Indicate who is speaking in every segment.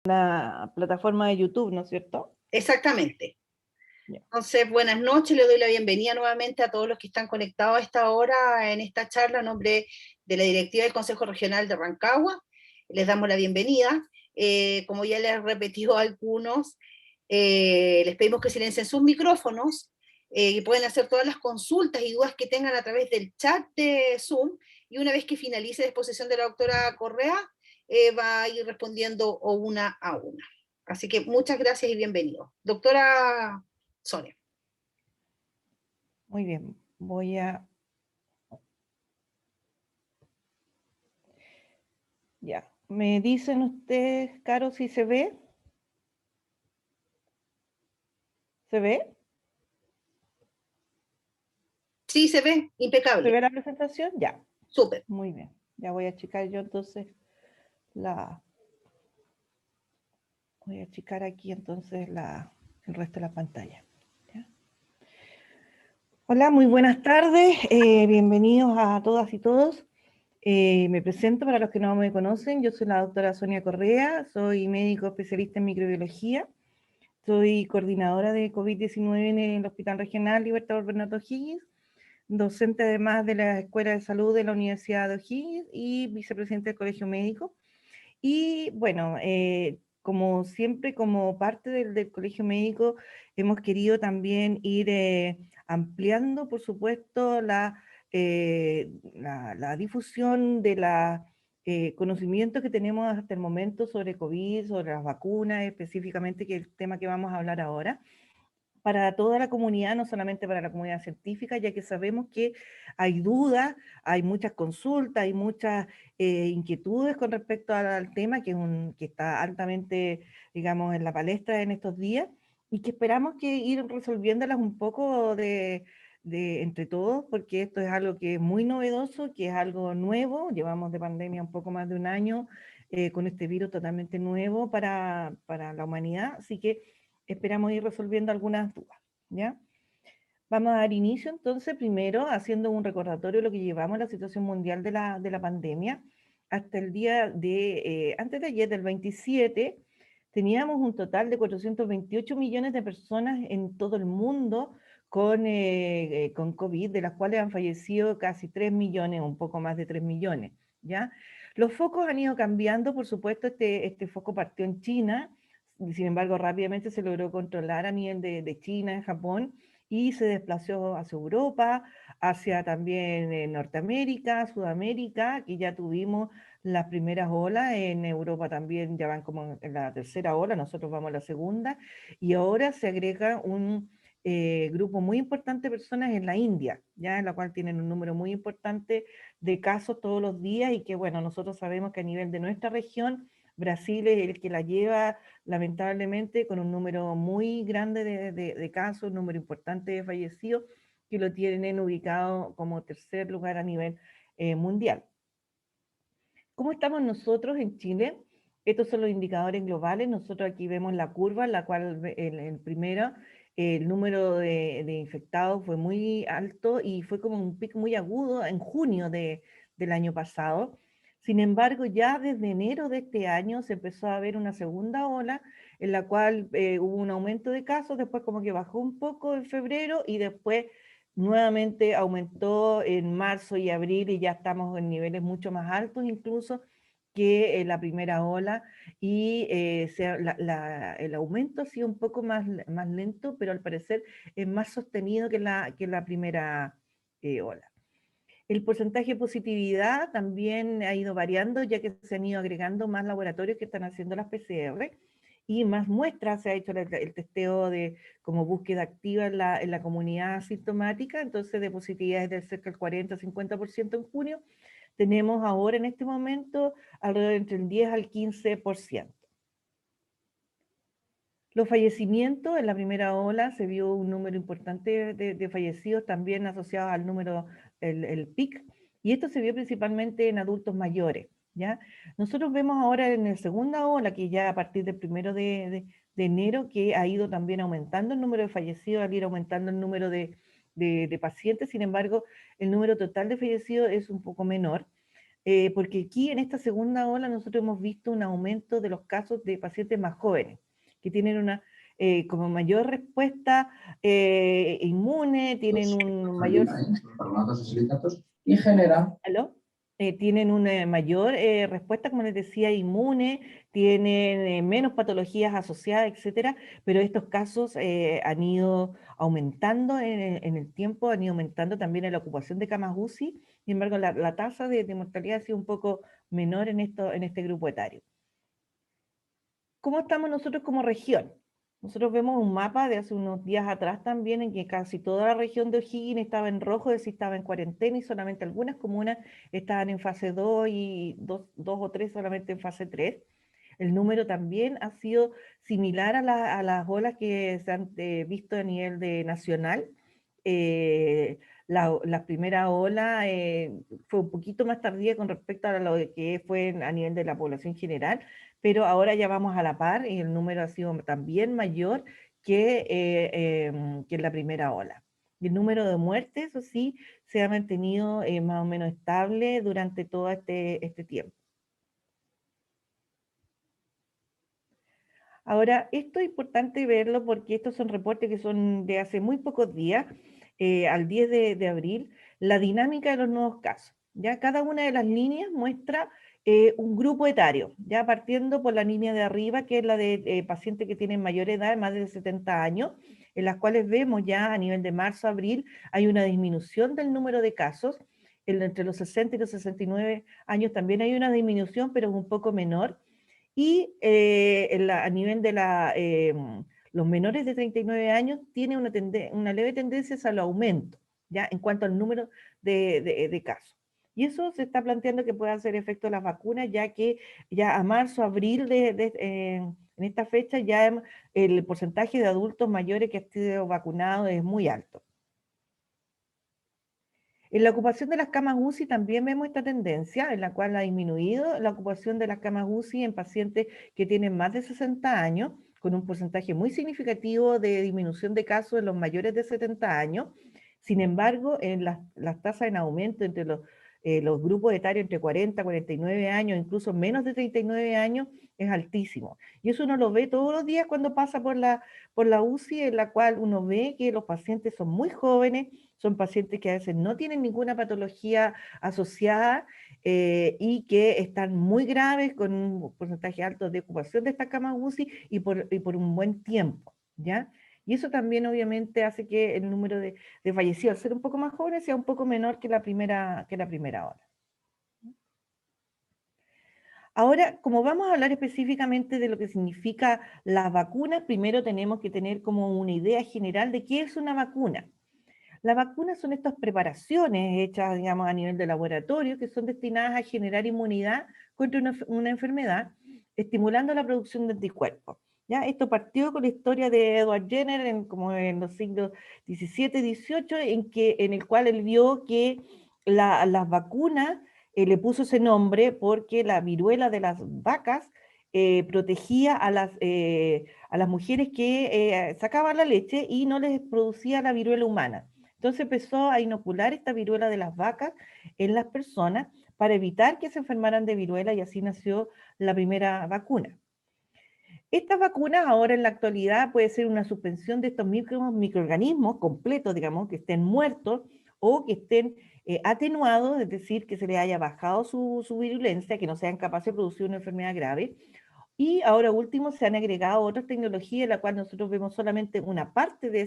Speaker 1: la plataforma de YouTube, ¿no es cierto?
Speaker 2: Exactamente.
Speaker 1: Ya.
Speaker 2: Entonces, buenas noches, le doy la bienvenida nuevamente a todos los que están conectados a esta hora en esta charla a nombre de la directiva del Consejo Regional de Rancagua. Les damos la bienvenida. Como ya les he repetido a algunos, les pedimos que silencien sus micrófonos y pueden hacer todas las consultas y dudas que tengan a través del chat de Zoom, y una vez que finalice la exposición de la doctora Correa, va a ir respondiendo una a una. Así que muchas gracias y bienvenido. Doctora Sonia.
Speaker 1: Muy bien, voy a... Ya. ¿Me dicen ustedes, Caro, si se ve? ¿Se ve?
Speaker 2: Sí, se ve,
Speaker 1: ¿Se
Speaker 2: impecable.
Speaker 1: ve la presentación? Ya.
Speaker 2: Súper.
Speaker 1: Muy bien. Ya voy a achicar yo entonces la... Voy a achicar aquí entonces el resto de la pantalla. ¿Ya? Hola, muy buenas tardes. Bienvenidos a todas y todos. Me presento para los que no me conocen. Yo soy la doctora Sonia Correa, soy médico especialista en microbiología. Soy coordinadora de COVID-19 en el Hospital Regional Libertador Bernardo O'Higgins, docente además de la Escuela de Salud de la Universidad de O'Higgins y vicepresidente del Colegio Médico. Y bueno, como siempre, como parte del Colegio Médico, hemos querido también ir ampliando, por supuesto, la difusión de la conocimientos que tenemos hasta el momento sobre COVID, sobre las vacunas, específicamente, que es el tema que vamos a hablar ahora, para toda la comunidad, no solamente para la comunidad científica, ya que sabemos que hay dudas, hay muchas consultas, hay muchas inquietudes con respecto al tema, que está altamente, digamos, en la palestra en estos días, y que esperamos que ir resolviéndolas un poco entre todos, porque esto es algo que es muy novedoso, que es algo nuevo. Llevamos de pandemia un poco más de un año con este virus totalmente nuevo para la humanidad, así que esperamos ir resolviendo algunas dudas, ¿ya? Vamos a dar inicio entonces primero haciendo un recordatorio de lo que llevamos en la situación mundial de la pandemia. Hasta el día antes de ayer, del 27, teníamos un total de 428 millones de personas en todo el mundo con COVID, de las cuales han fallecido casi 3 millones, un poco más de 3 millones, ¿ya? Los focos han ido cambiando, por supuesto, este foco partió en China, sin embargo, rápidamente se logró controlar a nivel de China, en Japón, y se desplazó hacia Europa, hacia también Norteamérica, Sudamérica, aquí ya tuvimos las primeras olas, en Europa también ya van como en la tercera ola, nosotros vamos a la segunda, y ahora se agrega un grupo muy importante de personas en la India, ya en la cual tienen un número muy importante de casos todos los días, y que bueno, nosotros sabemos que a nivel de nuestra región, Brasil es el que la lleva lamentablemente con un número muy grande de casos, un número importante de fallecidos, que lo tienen ubicado como tercer lugar a nivel mundial. ¿Cómo estamos nosotros en Chile? Estos son los indicadores globales. Nosotros aquí vemos la curva, en la cual el primero, el número de infectados fue muy alto y fue como un pico muy agudo en junio del año pasado. Sin embargo, ya desde enero de este año se empezó a ver una segunda ola en la cual hubo un aumento de casos, después como que bajó un poco en febrero y después nuevamente aumentó en marzo y abril y ya estamos en niveles mucho más altos incluso que la primera ola, y el aumento ha sido un poco más lento, pero al parecer es más sostenido que la primera ola. El porcentaje de positividad también ha ido variando, ya que se han ido agregando más laboratorios que están haciendo las PCR y más muestras. Se ha hecho el testeo como búsqueda activa en la comunidad asintomática, entonces de positividades de cerca del 40-50% en junio. Tenemos ahora en este momento alrededor entre el 10 al 15%. Los fallecimientos en la primera ola se vio un número importante de fallecidos también asociados al número, el PIC, y esto se vio principalmente en adultos mayores, ¿ya? Nosotros vemos ahora en la segunda ola, que ya a partir del 1 de enero, que ha ido también aumentando el número de fallecidos, al ir aumentando el número de pacientes. Sin embargo, el número total de fallecidos es un poco menor. porque aquí en esta segunda ola nosotros hemos visto un aumento de los casos de pacientes más jóvenes, que tienen una como mayor respuesta inmune, tienen un mayor...
Speaker 3: Y genera...
Speaker 1: ¿Aló? Tienen una mayor respuesta, como les decía, inmune, tienen menos patologías asociadas, etcétera, pero estos casos han ido aumentando en el tiempo, han ido aumentando también en la ocupación de camas UCI, sin embargo, la tasa de mortalidad ha sido un poco menor en este grupo etario. ¿Cómo estamos nosotros como región? Nosotros vemos un mapa de hace unos días atrás también en que casi toda la región de O'Higgins estaba en rojo, es decir, estaba en cuarentena y solamente algunas comunas estaban en fase 2 y dos o tres solamente en fase 3. El número también ha sido similar a las olas que se han visto a nivel de nacional. La primera ola fue un poquito más tardía con respecto a lo que fue a nivel de la población general, pero ahora ya vamos a la par y el número ha sido también mayor que en la primera ola. Y el número de muertes, eso sí, se ha mantenido más o menos estable durante todo este tiempo. Ahora, esto es importante verlo porque estos son reportes que son de hace muy pocos días, al 10 de abril, la dinámica de los nuevos casos. Ya cada una de las líneas muestra un grupo etario, ya partiendo por la línea de arriba, que es la de pacientes que tienen mayor edad, más de 70 años, en las cuales vemos ya a nivel de marzo a abril hay una disminución del número de casos. Entre los 60 y los 69 años también hay una disminución, pero es un poco menor. Y a nivel de los menores de 39 años tiene una leve tendencia al aumento, ¿ya? En cuanto al número de casos. Y eso se está planteando que pueda hacer efecto de las vacunas, ya que ya a marzo, abril en esta fecha ya el porcentaje de adultos mayores que han sido vacunados es muy alto. En la ocupación de las camas UCI también vemos esta tendencia en la cual ha disminuido la ocupación de las camas UCI en pacientes que tienen más de 60 años, con un porcentaje muy significativo de disminución de casos en los mayores de 70 años. Sin embargo, en las tasas en aumento entre los grupos etarios entre 40 y 49 años, incluso menos de 39 años, es altísimo. Y eso uno lo ve todos los días cuando pasa por la UCI, en la cual uno ve que los pacientes son muy jóvenes, son pacientes que a veces no tienen ninguna patología asociada y que están muy graves con un porcentaje alto de ocupación de esta cama UCI y por un buen tiempo, ¿ya? Y eso también obviamente hace que el número de fallecidos, al ser un poco más jóvenes, sea un poco menor que la primera hora. Ahora, como vamos a hablar específicamente de lo que significa las vacunas, primero tenemos que tener como una idea general de qué es una vacuna. Las vacunas son estas preparaciones hechas, digamos, a nivel de laboratorio que son destinadas a generar inmunidad contra una enfermedad, estimulando la producción de anticuerpos. ¿Ya? Esto partió con la historia de Edward Jenner como en los siglos XVII, XVIII, en el cual él vio que las vacunas, le puso ese nombre porque la viruela de las vacas protegía a las mujeres que sacaban la leche y no les producía la viruela humana. Entonces empezó a inocular esta viruela de las vacas en las personas para evitar que se enfermaran de viruela y así nació la primera vacuna. Estas vacunas ahora en la actualidad puede ser una suspensión de estos microorganismos completos, digamos, que estén muertos o que estén atenuados, es decir, que se les haya bajado su virulencia, que no sean capaces de producir una enfermedad grave. Y ahora último se han agregado otras tecnologías en la cual nosotros vemos solamente una parte de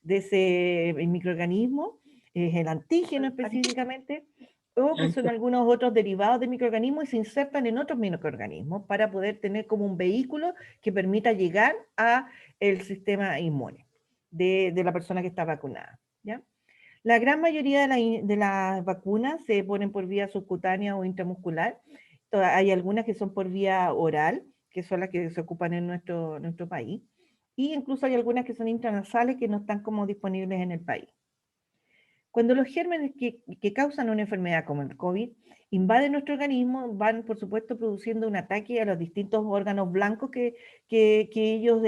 Speaker 1: ese microorganismo, es el antígeno específicamente, o que son algunos otros derivados de microorganismos y se insertan en otros microorganismos para poder tener como un vehículo que permita llegar a el sistema inmune de la persona que está vacunada, ¿ya? La gran mayoría de las vacunas se ponen por vía subcutánea o intramuscular. Hay algunas que son por vía oral, que son las que se ocupan en nuestro país. Y incluso hay algunas que son intranasales que no están como disponibles en el país. Cuando los gérmenes que causan una enfermedad como el COVID invaden nuestro organismo, van, por supuesto, produciendo un ataque a los distintos órganos blancos que ellos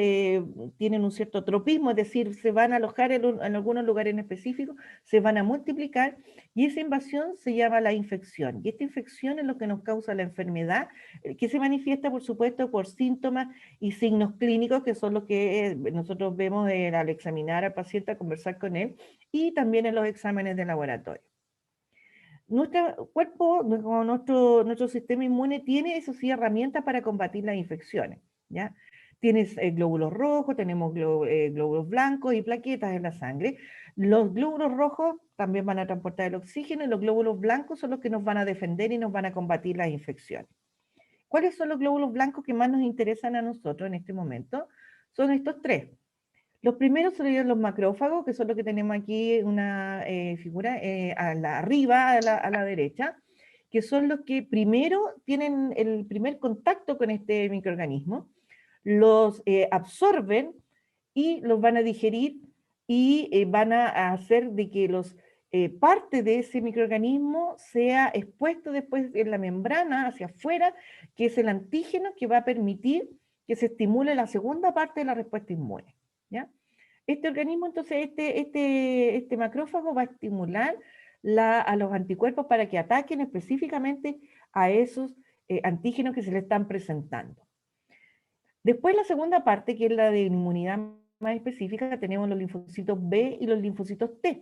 Speaker 1: tienen un cierto tropismo, es decir, se van a alojar en algunos lugares en específico, se van a multiplicar, y esa invasión se llama la infección. Y esta infección es lo que nos causa la enfermedad, que se manifiesta, por supuesto, por síntomas y signos clínicos, que son los que nosotros vemos al examinar al paciente, al conversar con él, y también en los exámenes de laboratorio. Nuestro cuerpo, nuestro sistema inmune tiene, eso sí, herramientas para combatir las infecciones, ¿ya? Tienes glóbulos rojos, tenemos glóbulos blancos y plaquetas en la sangre. Los glóbulos rojos también van a transportar el oxígeno y los glóbulos blancos son los que nos van a defender y nos van a combatir las infecciones. ¿Cuáles son los glóbulos blancos que más nos interesan a nosotros en este momento? Son estos tres. Los primeros son los macrófagos, que son los que tenemos aquí una figura arriba, a la derecha, que son los que primero tienen el primer contacto con este microorganismo, los absorben y los van a digerir y van a hacer de que parte de ese microorganismo sea expuesto después en la membrana hacia afuera, que es el antígeno que va a permitir que se estimule la segunda parte de la respuesta inmune. ¿Ya? Este organismo, entonces, este macrófago va a estimular a los anticuerpos para que ataquen específicamente a esos antígenos que se le están presentando. Después, la segunda parte, que es la de inmunidad más específica, tenemos los linfocitos B y los linfocitos T.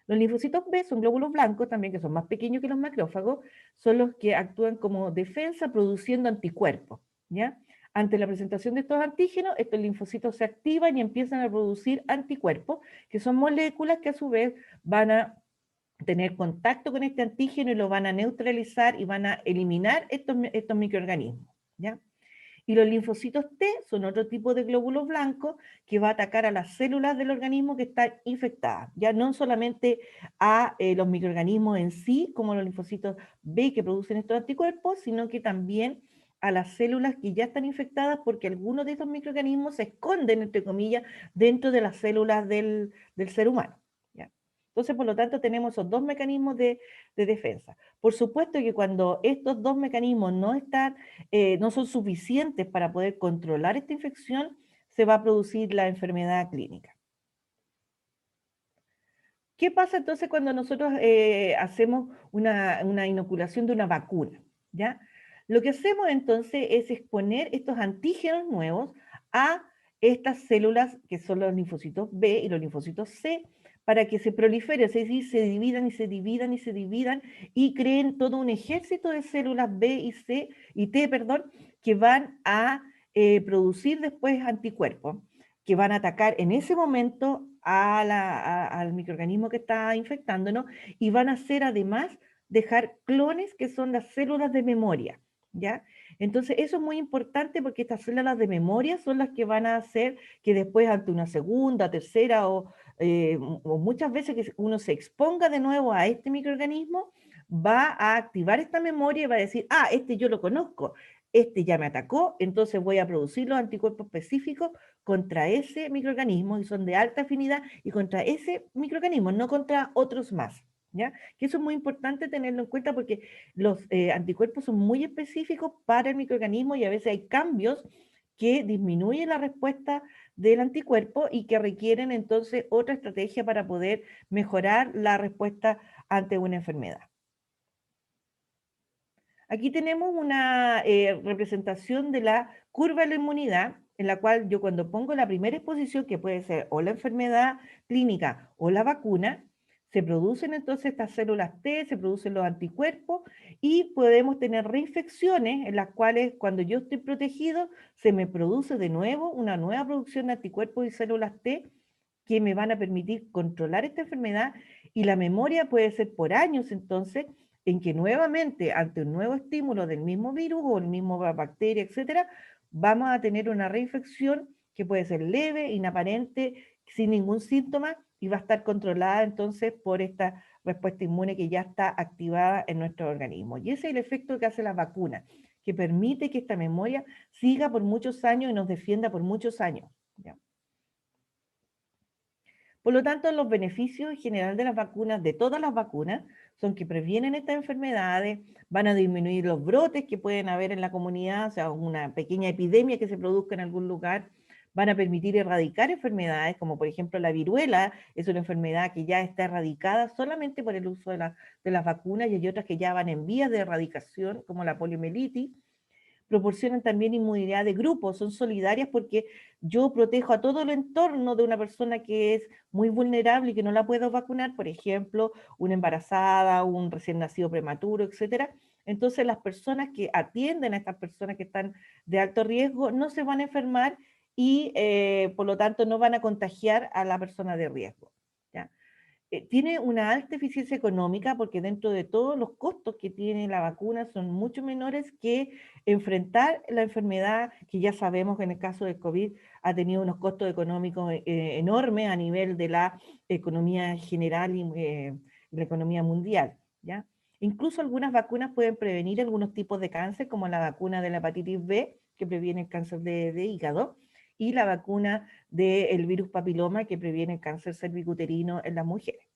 Speaker 1: Los linfocitos B son glóbulos blancos también, que son más pequeños que los macrófagos, son los que actúan como defensa produciendo anticuerpos, ¿ya? Ante la presentación de estos antígenos, estos linfocitos se activan y empiezan a producir anticuerpos, que son moléculas que a su vez van a tener contacto con este antígeno y lo van a neutralizar y van a eliminar estos microorganismos, ¿ya? Y los linfocitos T son otro tipo de glóbulos blancos que va a atacar a las células del organismo que están infectadas, ya no solamente a los microorganismos en sí, como los linfocitos B que producen estos anticuerpos, sino que también a las células que ya están infectadas, porque algunos de estos microorganismos se esconden, entre comillas, dentro de las células del ser humano. ¿Ya? Entonces, por lo tanto, tenemos esos dos mecanismos de defensa. Por supuesto que cuando estos dos mecanismos no son suficientes para poder controlar esta infección, se va a producir la enfermedad clínica. ¿Qué pasa entonces cuando nosotros hacemos una inoculación de una vacuna? ¿Ya? Lo que hacemos entonces es exponer estos antígenos nuevos a estas células que son los linfocitos B y los linfocitos C, para que se proliferen, es decir, se dividan y se dividan y se dividan y creen todo un ejército de células B y C y T, perdón, que van a producir después anticuerpos, que van a atacar en ese momento al microorganismo que está infectándonos y van a hacer además dejar clones que son las células de memoria, ¿ya? Entonces eso es muy importante porque estas células de memoria son las que van a hacer que después ante una segunda, tercera o muchas veces que uno se exponga de nuevo a este microorganismo, va a activar esta memoria y va a decir, ah, este yo lo conozco, este ya me atacó, entonces voy a producir los anticuerpos específicos contra ese microorganismo y son de alta afinidad y contra ese microorganismo, no contra otros más. ¿Ya? Que eso es muy importante tenerlo en cuenta porque los anticuerpos son muy específicos para el microorganismo y a veces hay cambios que disminuyen la respuesta del anticuerpo y que requieren entonces otra estrategia para poder mejorar la respuesta ante una enfermedad. Aquí tenemos una representación de la curva de la inmunidad, en la cual yo cuando pongo la primera exposición, que puede ser o la enfermedad clínica o la vacuna, se producen entonces estas células T, se producen los anticuerpos y podemos tener reinfecciones en las cuales cuando yo estoy protegido se me produce de nuevo una nueva producción de anticuerpos y células T que me van a permitir controlar esta enfermedad y la memoria puede ser por años entonces en que nuevamente ante un nuevo estímulo del mismo virus o el mismo bacteria, etcétera, vamos a tener una reinfección que puede ser leve, inaparente, sin ningún síntoma y va a estar controlada entonces por esta respuesta inmune que ya está activada en nuestro organismo. Y ese es el efecto que hace la vacuna, que permite que esta memoria siga por muchos años y nos defienda por muchos años. ¿Ya? Por lo tanto, los beneficios en general de las vacunas, de todas las vacunas, son que previenen estas enfermedades, van a disminuir los brotes que pueden haber en la comunidad, o sea, una pequeña epidemia que se produzca en algún lugar, van a permitir erradicar enfermedades, como por ejemplo la viruela, es una enfermedad que ya está erradicada solamente por el uso de las vacunas, y hay otras que ya van en vías de erradicación, como la poliomielitis. Proporcionan también inmunidad de grupo, son solidarias porque yo protejo a todo el entorno de una persona que es muy vulnerable y que no la puedo vacunar, por ejemplo, una embarazada, un recién nacido prematuro, etcétera. Entonces las personas que atienden a estas personas que están de alto riesgo no se van a enfermar y por lo tanto no van a contagiar a la persona de riesgo. ¿Ya? Tiene una alta eficiencia económica porque dentro de todos los costos que tiene la vacuna son mucho menores que enfrentar la enfermedad, que ya sabemos que en el caso del COVID ha tenido unos costos económicos enormes a nivel de la economía general y la economía mundial, ¿ya? Incluso algunas vacunas pueden prevenir algunos tipos de cáncer, como la vacuna de la hepatitis B, que previene el cáncer de hígado, y la vacuna del virus papiloma, que previene el cáncer cervicuterino en las mujeres.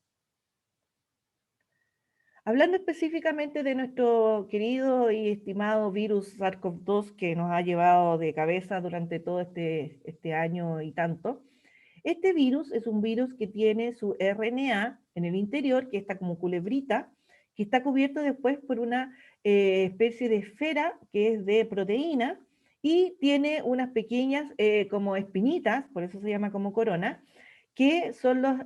Speaker 1: Hablando específicamente de nuestro querido y estimado virus SARS-CoV-2 que nos ha llevado de cabeza durante todo este año y tanto, este virus es un virus que tiene su RNA en el interior, que está como culebrita, que está cubierto después por una especie de esfera que es de proteína y tiene unas pequeñas como espinitas, por eso se llama como corona, que son las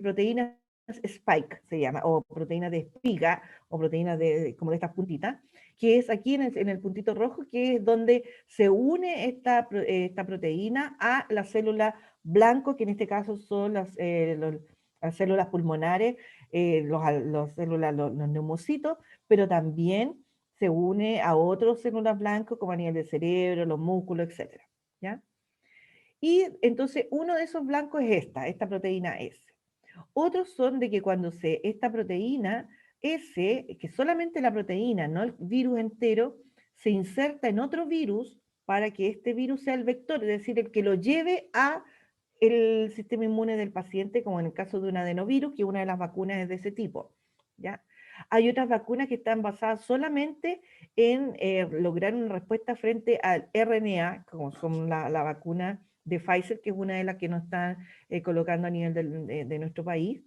Speaker 1: proteínas spike, se llama, o proteínas de espiga, o proteínas como de estas puntitas, que es aquí en el puntito rojo, que es donde se une esta proteína a la célula blanco, que en este caso son las células pulmonares, los neumocitos, pero también se une a otras células blancas, como a nivel del cerebro, los músculos, etc. ¿Ya? Y entonces uno de esos blancos es esta proteína S. Otros son de que cuando esta proteína S, que solamente la proteína, no el virus entero, se inserta en otro virus para que este virus sea el vector, es decir, el que lo lleve a el sistema inmune del paciente, como en el caso de un adenovirus, que una de las vacunas es de ese tipo. ¿Ya? Hay otras vacunas que están basadas solamente en lograr una respuesta frente al RNA, como son la vacuna de Pfizer, que es una de las que nos están colocando a nivel de nuestro país.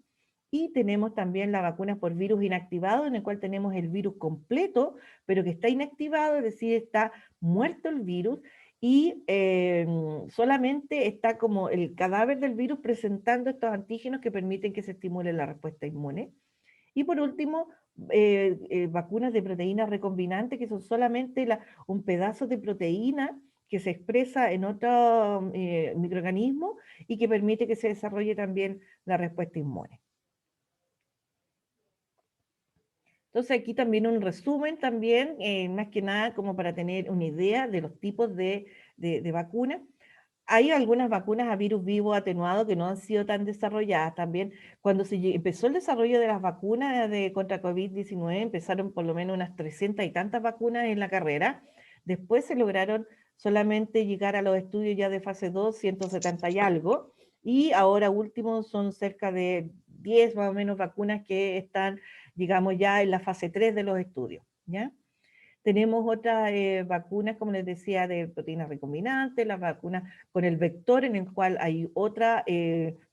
Speaker 1: Y tenemos también la vacuna por virus inactivado, en el cual tenemos el virus completo, pero que está inactivado, es decir, está muerto el virus y solamente está como el cadáver del virus presentando estos antígenos que permiten que se estimule la respuesta inmune. Y por último, vacunas de proteínas recombinantes, que son solamente un pedazo de proteína que se expresa en otro microorganismo y que permite que se desarrolle también la respuesta inmune. Entonces aquí también un resumen también, más que nada como para tener una idea de los tipos de vacunas. Hay algunas vacunas a virus vivo atenuado que no han sido tan desarrolladas. También cuando empezó el desarrollo de las vacunas contra COVID-19, empezaron por lo menos unas 300 y tantas vacunas en la carrera. Después se lograron solamente llegar a los estudios ya de fase 2, 170 y algo. Y ahora último son cerca de 10 más o menos vacunas que están, digamos, ya en la fase 3 de los estudios. ¿Ya? Tenemos otras vacunas, como les decía, de proteínas recombinantes, las vacunas con el vector en el cual hay otra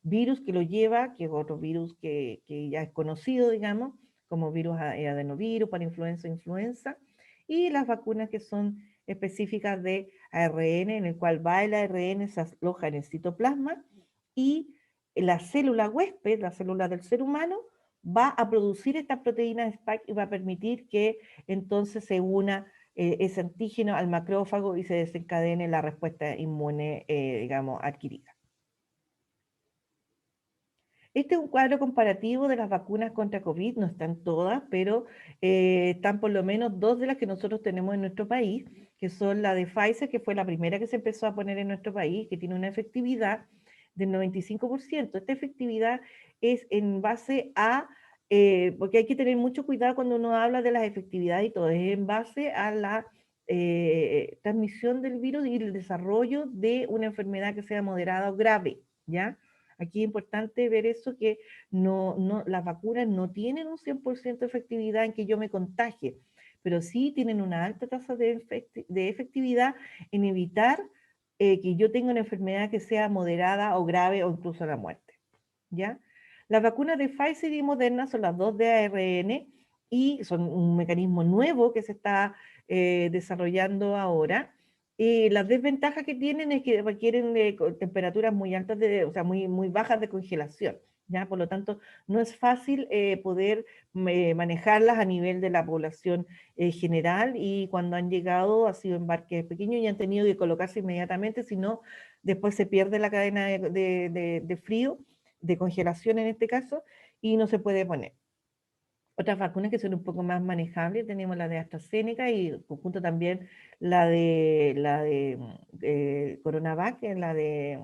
Speaker 1: virus que lo lleva, que es otro virus que ya es conocido, digamos, como virus adenovirus para influenza, y las vacunas que son específicas de ARN, en el cual va el ARN, se aloja en el citoplasma, y la célula huésped, la célula del ser humano, va a producir estas proteínas spike y va a permitir que entonces se una ese antígeno al macrófago y se desencadene la respuesta inmune, digamos, adquirida. Este es un cuadro comparativo de las vacunas contra COVID, no están todas, pero están por lo menos dos de las que nosotros tenemos en nuestro país, que son la de Pfizer, que fue la primera que se empezó a poner en nuestro país, que tiene una efectividad del 95%. Esta efectividad es en base a, porque hay que tener mucho cuidado cuando uno habla de las efectividades y todo, es en base a la transmisión del virus y el desarrollo de una enfermedad que sea moderada o grave, ¿ya? Aquí es importante ver eso, que las vacunas no tienen un 100% de efectividad en que yo me contagie, pero sí tienen una alta tasa de efectividad en evitar que yo tenga una enfermedad que sea moderada o grave o incluso la muerte, ¿ya? Las vacunas de Pfizer y Moderna son las dos de ARN y son un mecanismo nuevo que se está desarrollando ahora. Las desventajas que tienen es que requieren temperaturas muy altas, o sea, muy bajas de congelación, ¿ya? Por lo tanto, no es fácil poder manejarlas a nivel de la población general, y cuando han llegado ha sido embarques pequeños y han tenido que colocarse inmediatamente, si no, después se pierde la cadena de frío, de congelación en este caso, y no se puede poner. Otras vacunas que son un poco más manejables, tenemos la de AstraZeneca y junto también la de CoronaVac, que es la del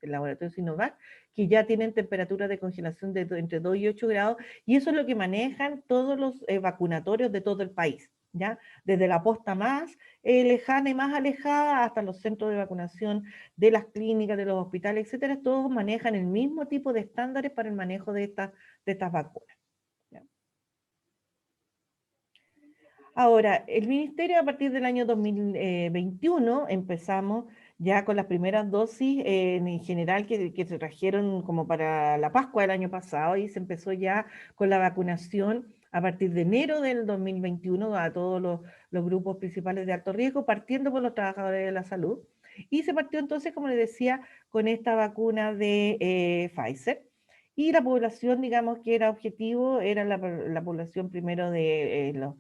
Speaker 1: laboratorio Sinovac, que ya tienen temperaturas de congelación de entre 2 y 8 grados, y eso es lo que manejan todos los vacunatorios de todo el país, ¿ya? Desde la posta más lejana y más alejada hasta los centros de vacunación de las clínicas, de los hospitales, etcétera, todos manejan el mismo tipo de estándares para el manejo de estas vacunas. Ahora, el Ministerio a partir del año 2021 empezamos ya con las primeras dosis en general que se trajeron como para la Pascua del año pasado, y se empezó ya con la vacunación a partir de enero del 2021 a todos los grupos principales de alto riesgo, partiendo por los trabajadores de la salud. Y se partió entonces, como les decía, con esta vacuna de Pfizer. Y la población, digamos, que era objetivo, era la población primero de los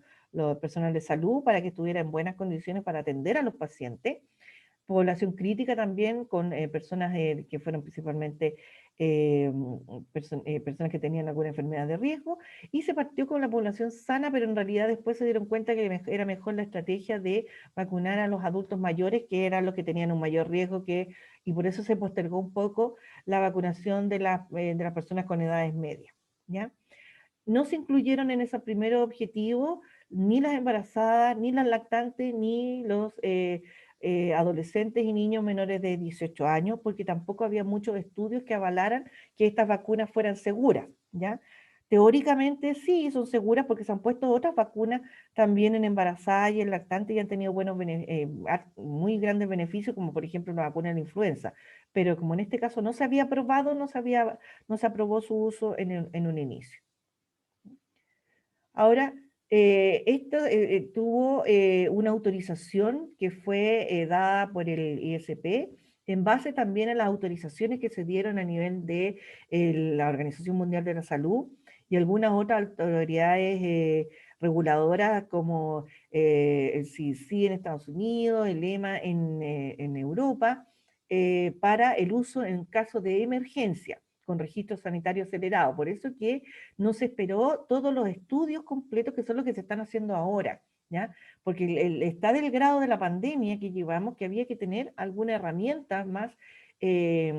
Speaker 1: personal de salud, para que estuviera en buenas condiciones para atender a los pacientes. Población crítica también, con personas que fueron principalmente personas que tenían alguna enfermedad de riesgo, y se partió con la población sana, pero en realidad después se dieron cuenta que era mejor la estrategia de vacunar a los adultos mayores, que eran los que tenían un mayor riesgo, y por eso se postergó un poco la vacunación de las personas con edades medias, ¿ya? No se incluyeron en ese primer objetivo ni las embarazadas, ni las lactantes, ni los adolescentes y niños menores de 18 años, porque tampoco había muchos estudios que avalaran que estas vacunas fueran seguras, ¿ya? Teóricamente sí son seguras, porque se han puesto otras vacunas también en embarazadas y en lactantes, y han tenido muy grandes beneficios, como por ejemplo la vacuna de la influenza. Pero como en este caso no se había aprobado, no se aprobó su uso en un inicio. Ahora, esto tuvo una autorización que fue dada por el ISP, en base también a las autorizaciones que se dieron a nivel de la Organización Mundial de la Salud y algunas otras autoridades reguladoras, como el CDC en Estados Unidos, el EMA en Europa, para el uso en caso de emergencia, con registro sanitario acelerado. Por eso que no se esperó todos los estudios completos, que son los que se están haciendo ahora, ¿ya? Porque está del grado de la pandemia que llevamos, que había que tener alguna herramienta eh,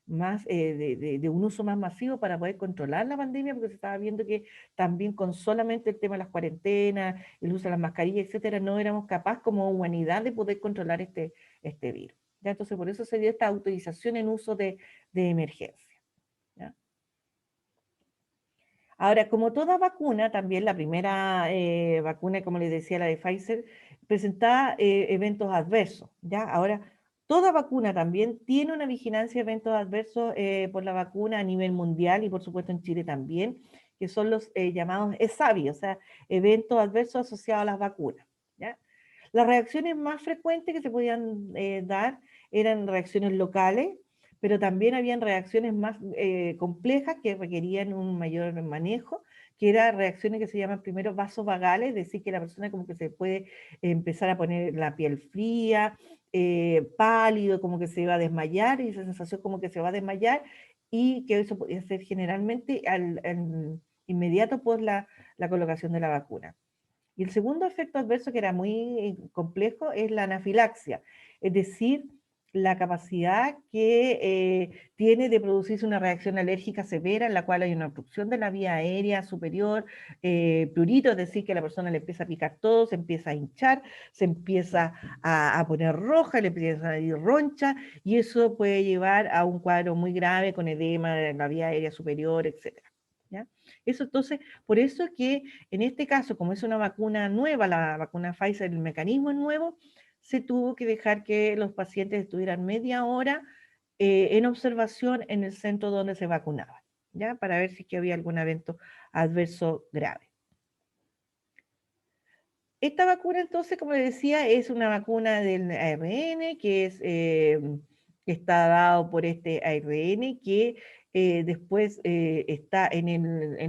Speaker 1: de un uso más masivo para poder controlar la pandemia, porque se estaba viendo que también con solamente el tema de las cuarentenas, el uso de las mascarillas, etcétera, no éramos capaces como humanidad de poder controlar este virus, ¿ya? Entonces, por eso se dio esta autorización en uso de emergencia, ¿ya? Ahora, como toda vacuna, también la primera vacuna, como les decía, la de Pfizer, presentaba eventos adversos, ¿ya? Ahora, toda vacuna también tiene una vigilancia de eventos adversos por la vacuna a nivel mundial, y por supuesto en Chile también, que son los llamados ESAVI, o sea, eventos adversos asociados a las vacunas, ¿ya? Las reacciones más frecuentes que se podían dar eran reacciones locales, pero también habían reacciones más complejas que requerían un mayor manejo, que eran reacciones que se llaman primero vasovagales, es decir, que la persona como que se puede empezar a poner la piel fría, pálido, como que se va a desmayar, y esa sensación como que se va a desmayar, y que eso podía ser generalmente al inmediato por la colocación de la vacuna. Y el segundo efecto adverso, que era muy complejo, es la anafilaxia, es decir, la capacidad que tiene de producirse una reacción alérgica severa en la cual hay una obstrucción de la vía aérea superior, prurito, es decir, que a la persona le empieza a picar todo, se empieza a hinchar, se empieza a poner roja, le empieza a ir roncha, y eso puede llevar a un cuadro muy grave con edema en la vía aérea superior, etc. ¿Ya? Eso entonces, por eso que en este caso, como es una vacuna nueva, la vacuna Pfizer, el mecanismo es nuevo, se tuvo que dejar que los pacientes estuvieran media hora en observación en el centro donde se vacunaban, ¿ya? Para ver si que había algún evento adverso grave. Esta vacuna, entonces, como les decía, es una vacuna del ARN que está dado por este ARN que después está en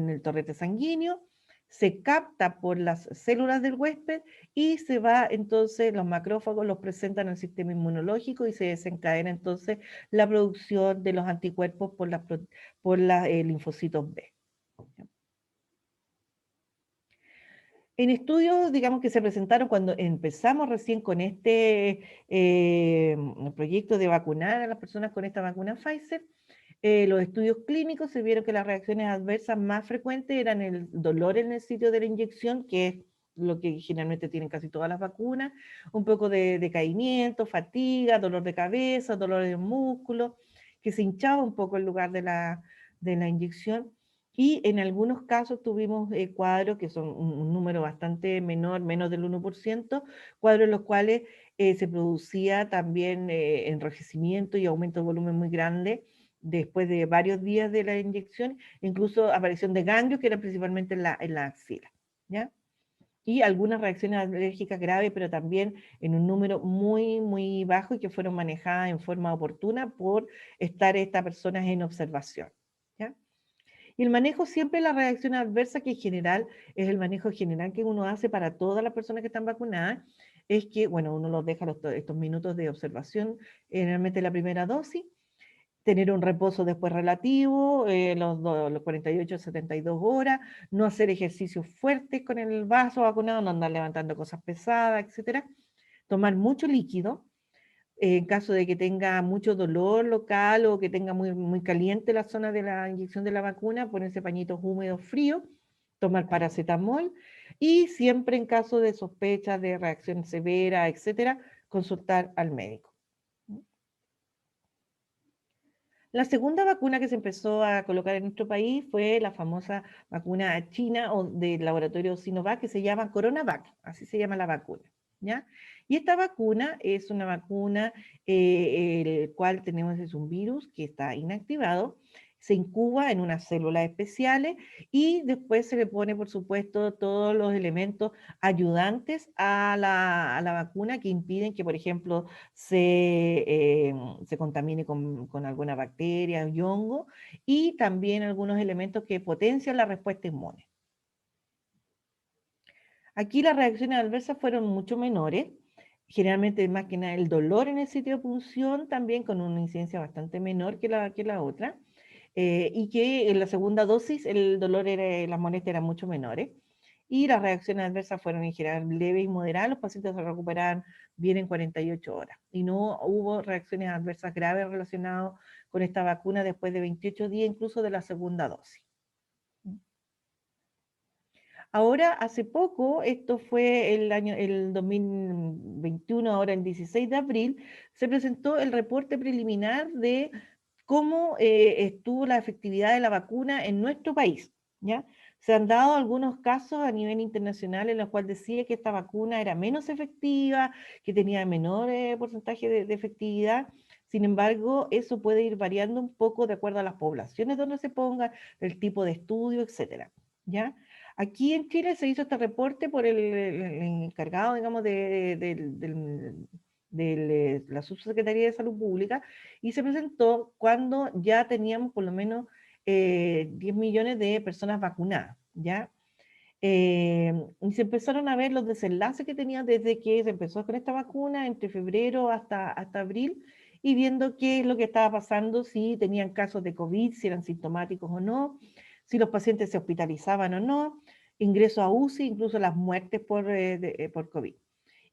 Speaker 1: el torrente sanguíneo, se capta por las células del huésped y se va entonces, los macrófagos los presentan al sistema inmunológico y se desencadena entonces la producción de los anticuerpos por los linfocitos B. En estudios, digamos, que se presentaron cuando empezamos recién con este proyecto de vacunar a las personas con esta vacuna Pfizer, los estudios clínicos se vieron que las reacciones adversas más frecuentes eran el dolor en el sitio de la inyección, que es lo que generalmente tienen casi todas las vacunas, un poco de decaimiento, fatiga, dolor de cabeza, dolor de músculo, que se hinchaba un poco el lugar de la inyección. Y en algunos casos tuvimos cuadros que son un número bastante menor, menos del 1%, cuadros en los cuales se producía también enrojecimiento y aumento de volumen muy grande después de varios días de la inyección, incluso aparición de ganglios que eran principalmente en la axila, ¿ya? Y algunas reacciones alérgicas graves, pero también en un número muy, muy bajo y que fueron manejadas en forma oportuna por estar estas personas en observación, ¿ya? Y el manejo siempre, la reacción adversa, que en general es el manejo general que uno hace para todas las personas que están vacunadas, es que, bueno, uno los deja estos minutos de observación, generalmente la primera dosis, tener un reposo después relativo, los 48 a 72 horas, no hacer ejercicios fuertes con el vaso vacunado, no andar levantando cosas pesadas, etcétera, tomar mucho líquido, en caso de que tenga mucho dolor local o que tenga muy, muy caliente la zona de la inyección de la vacuna, ponerse pañitos húmedos fríos, tomar paracetamol y siempre en caso de sospecha de reacción severa, etcétera, consultar al médico. La segunda vacuna que se empezó a colocar en nuestro país fue la famosa vacuna china o del laboratorio Sinovac, que se llama CoronaVac, así se llama la vacuna, ¿ya? Y esta vacuna es una vacuna el cual tenemos es un virus que está inactivado, se incuba en unas células especiales y después se le pone, por supuesto, todos los elementos ayudantes a la vacuna que impiden que, por ejemplo, se contamine con alguna bacteria y hongo, y también algunos elementos que potencian la respuesta inmune. Aquí las reacciones adversas fueron mucho menores, generalmente más que nada el dolor en el sitio de punción, también con una incidencia bastante menor que la otra, y que en la segunda dosis el dolor las molestias eran mucho menores. Y las reacciones adversas fueron en general leves y moderadas, los pacientes se recuperaban bien en 48 horas. Y no hubo reacciones adversas graves relacionadas con esta vacuna después de 28 días, incluso de la segunda dosis. Ahora, hace poco, esto fue el 2021, ahora el 16 de abril, se presentó el reporte preliminar de cómo estuvo la efectividad de la vacuna en nuestro país, ¿ya? Se han dado algunos casos a nivel internacional en los cuales decía que esta vacuna era menos efectiva, que tenía menor porcentaje de efectividad. Sin embargo, eso puede ir variando un poco de acuerdo a las poblaciones donde se ponga, el tipo de estudio, etcétera, ¿ya? Aquí en Chile se hizo este reporte por el encargado, digamos, de la Subsecretaría de Salud Pública, y se presentó cuando ya teníamos por lo menos 10 millones de personas vacunadas, ¿ya? Y se empezaron a ver los desenlaces que tenía desde que se empezó con esta vacuna, entre febrero hasta abril, y viendo qué es lo que estaba pasando, si tenían casos de COVID, si eran sintomáticos o no, si los pacientes se hospitalizaban o no, ingresos a UCI, incluso las muertes por COVID.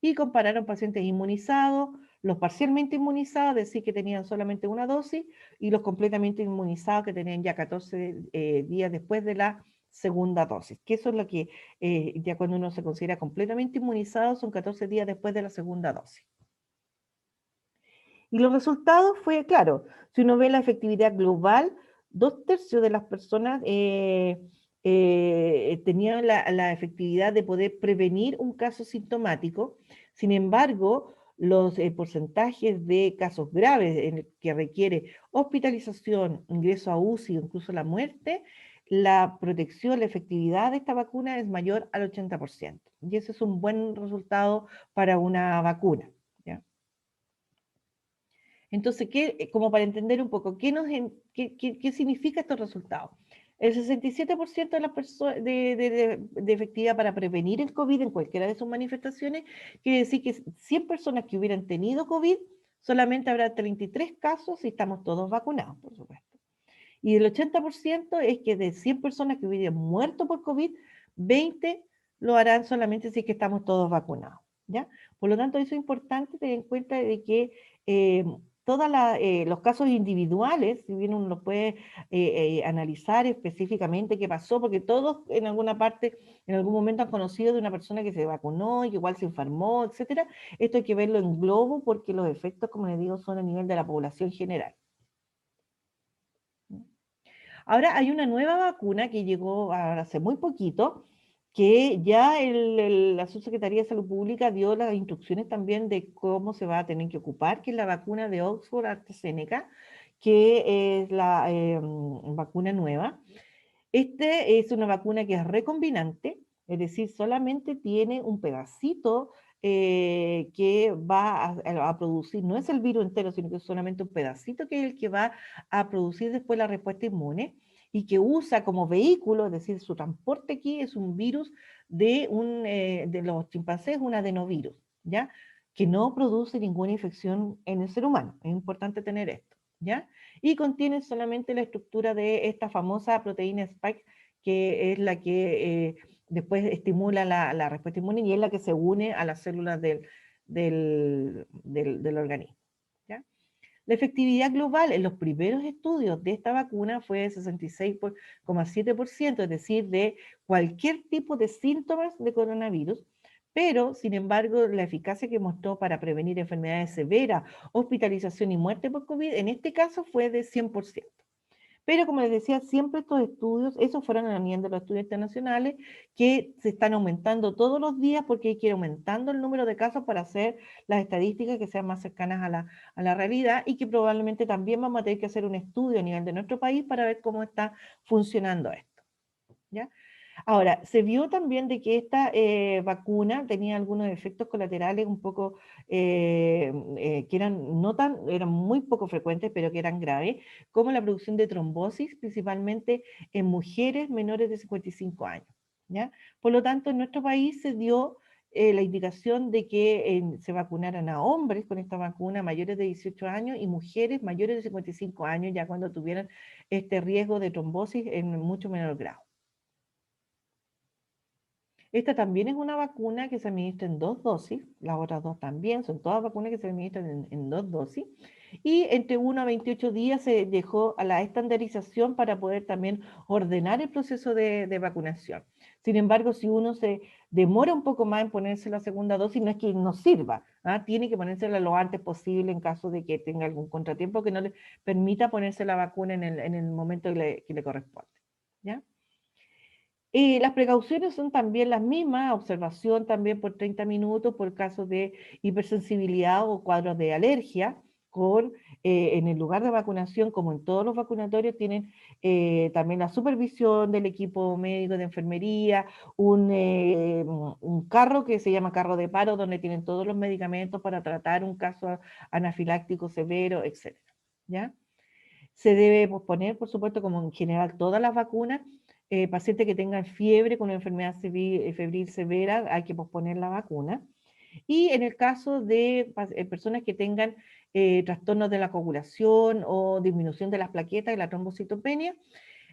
Speaker 1: Y compararon pacientes inmunizados, los parcialmente inmunizados, es decir, que tenían solamente una dosis, y los completamente inmunizados que tenían ya 14 días después de la segunda dosis, que eso es lo que ya cuando uno se considera completamente inmunizado son 14 días después de la segunda dosis. Y los resultados fue, claro, si uno ve la efectividad global, 2/3 de las personas tenían la efectividad de poder prevenir un caso sintomático. Sin embargo, los porcentajes de casos graves en el que requiere hospitalización, ingreso a UCI, incluso la muerte, la protección, la efectividad de esta vacuna es mayor al 80%. Y ese es un buen resultado para una vacuna. ¿Ya? Entonces, como para entender un poco, ¿qué significa estos resultados? El 67% de las personas de efectividad para prevenir el COVID en cualquiera de sus manifestaciones, quiere decir que 100 personas que hubieran tenido COVID, solamente habrá 33 casos si estamos todos vacunados, por supuesto. Y el 80% es que de 100 personas que hubieran muerto por COVID, 20 lo harán solamente si es que estamos todos vacunados. ¿Ya? Por lo tanto, eso es importante tener en cuenta de que todos los casos individuales, si bien uno puede analizar específicamente qué pasó, porque todos en alguna parte, en algún momento han conocido de una persona que se vacunó y que igual se enfermó, etcétera. Esto hay que verlo en globo porque los efectos, como les digo, son a nivel de la población general. Ahora hay una nueva vacuna que llegó hace muy poquito, que ya la Subsecretaría de Salud Pública dio las instrucciones también de cómo se va a tener que ocupar, que es la vacuna de Oxford AstraZeneca, que es la vacuna nueva. Este es una vacuna que es recombinante, es decir, solamente tiene un pedacito que va a producir, no es el virus entero, sino que es solamente un pedacito que es el que va a producir después la respuesta inmune y que usa como vehículo, es decir, su transporte aquí es un virus de los chimpancés, un adenovirus, ¿ya? Que no produce ninguna infección en el ser humano. Es importante tener esto, ¿ya? Y contiene solamente la estructura de esta famosa proteína Spike, que es la que después estimula la respuesta inmune y es la que se une a las células del organismo. ¿Ya? La efectividad global en los primeros estudios de esta vacuna fue de 66,7%, es decir, de cualquier tipo de síntomas de coronavirus, pero, sin embargo, la eficacia que mostró para prevenir enfermedades severas, hospitalización y muerte por COVID, en este caso fue de 100%. Pero como les decía, siempre estos estudios, esos fueron a nivel de los estudios internacionales, que se están aumentando todos los días porque hay que ir aumentando el número de casos para hacer las estadísticas que sean más cercanas a la realidad y que probablemente también vamos a tener que hacer un estudio a nivel de nuestro país para ver cómo está funcionando esto. ¿Ya? Ahora, se vio también de que esta vacuna tenía algunos efectos colaterales un poco que eran muy poco frecuentes, pero que eran graves, como la producción de trombosis, principalmente en mujeres menores de 55 años. ¿Ya? Por lo tanto, en nuestro país se dio la indicación de que se vacunaran a hombres con esta vacuna mayores de 18 años y mujeres mayores de 55 años, ya cuando tuvieran este riesgo de trombosis en mucho menor grado. Esta también es una vacuna que se administra en 2 dosis, las otras dos también, son todas vacunas que se administran en 2 dosis, y entre 1 a 28 días se dejó a la estandarización para poder también ordenar el proceso de vacunación. Sin embargo, si uno se demora un poco más en ponerse la segunda dosis, no es que no sirva, ¿ah? Tiene que ponérsela lo antes posible en caso de que tenga algún contratiempo que no le permita ponerse la vacuna en el momento que le corresponde. ¿Ya? Y las precauciones son también las mismas, observación también por 30 minutos por casos de hipersensibilidad o cuadros de alergia, en el lugar de vacunación, como en todos los vacunatorios, tienen también la supervisión del equipo médico de enfermería, un carro que se llama carro de paro, donde tienen todos los medicamentos para tratar un caso anafiláctico severo, etc. ¿Ya? Se debe posponer, por supuesto, como en general todas las vacunas, pacientes que tengan fiebre con una enfermedad febril severa, hay que posponer la vacuna. Y en el caso de personas que tengan trastornos de la coagulación o disminución de las plaquetas y la trombocitopenia,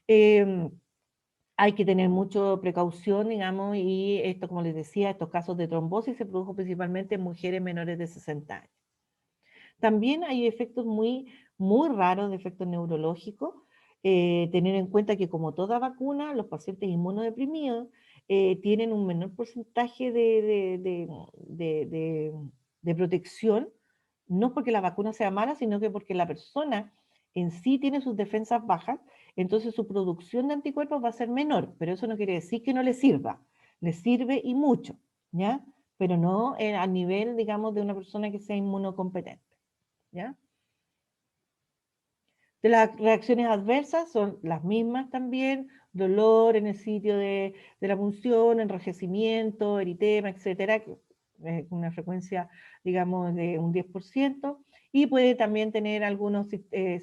Speaker 1: hay que tener mucha precaución, digamos, y esto, como les decía, estos casos de trombosis se produjo principalmente en mujeres menores de 60 años. También hay efectos muy raros de efectos neurológicos. Tener en cuenta que como toda vacuna, los pacientes inmunodeprimidos tienen un menor porcentaje de protección, no porque la vacuna sea mala, sino que porque la persona en sí tiene sus defensas bajas, entonces su producción de anticuerpos va a ser menor, pero eso no quiere decir que no le sirva, le sirve y mucho, ¿ya? Pero no a nivel, digamos, de una persona que sea inmunocompetente, ¿ya? De las reacciones adversas son las mismas también, dolor en el sitio de la punción, enrojecimiento, eritema, etcétera, con una frecuencia, digamos, de un 10%, y puede también tener algunos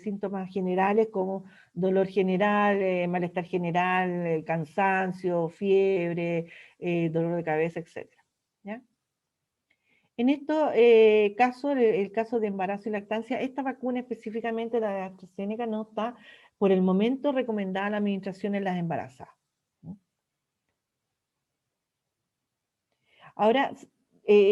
Speaker 1: síntomas generales como dolor general, malestar general, cansancio, fiebre, dolor de cabeza, etcétera, ¿ya? En estos casos, el caso de embarazo y lactancia, esta vacuna específicamente, la de AstraZeneca, no está por el momento recomendada a la administración en las embarazadas. Ahora,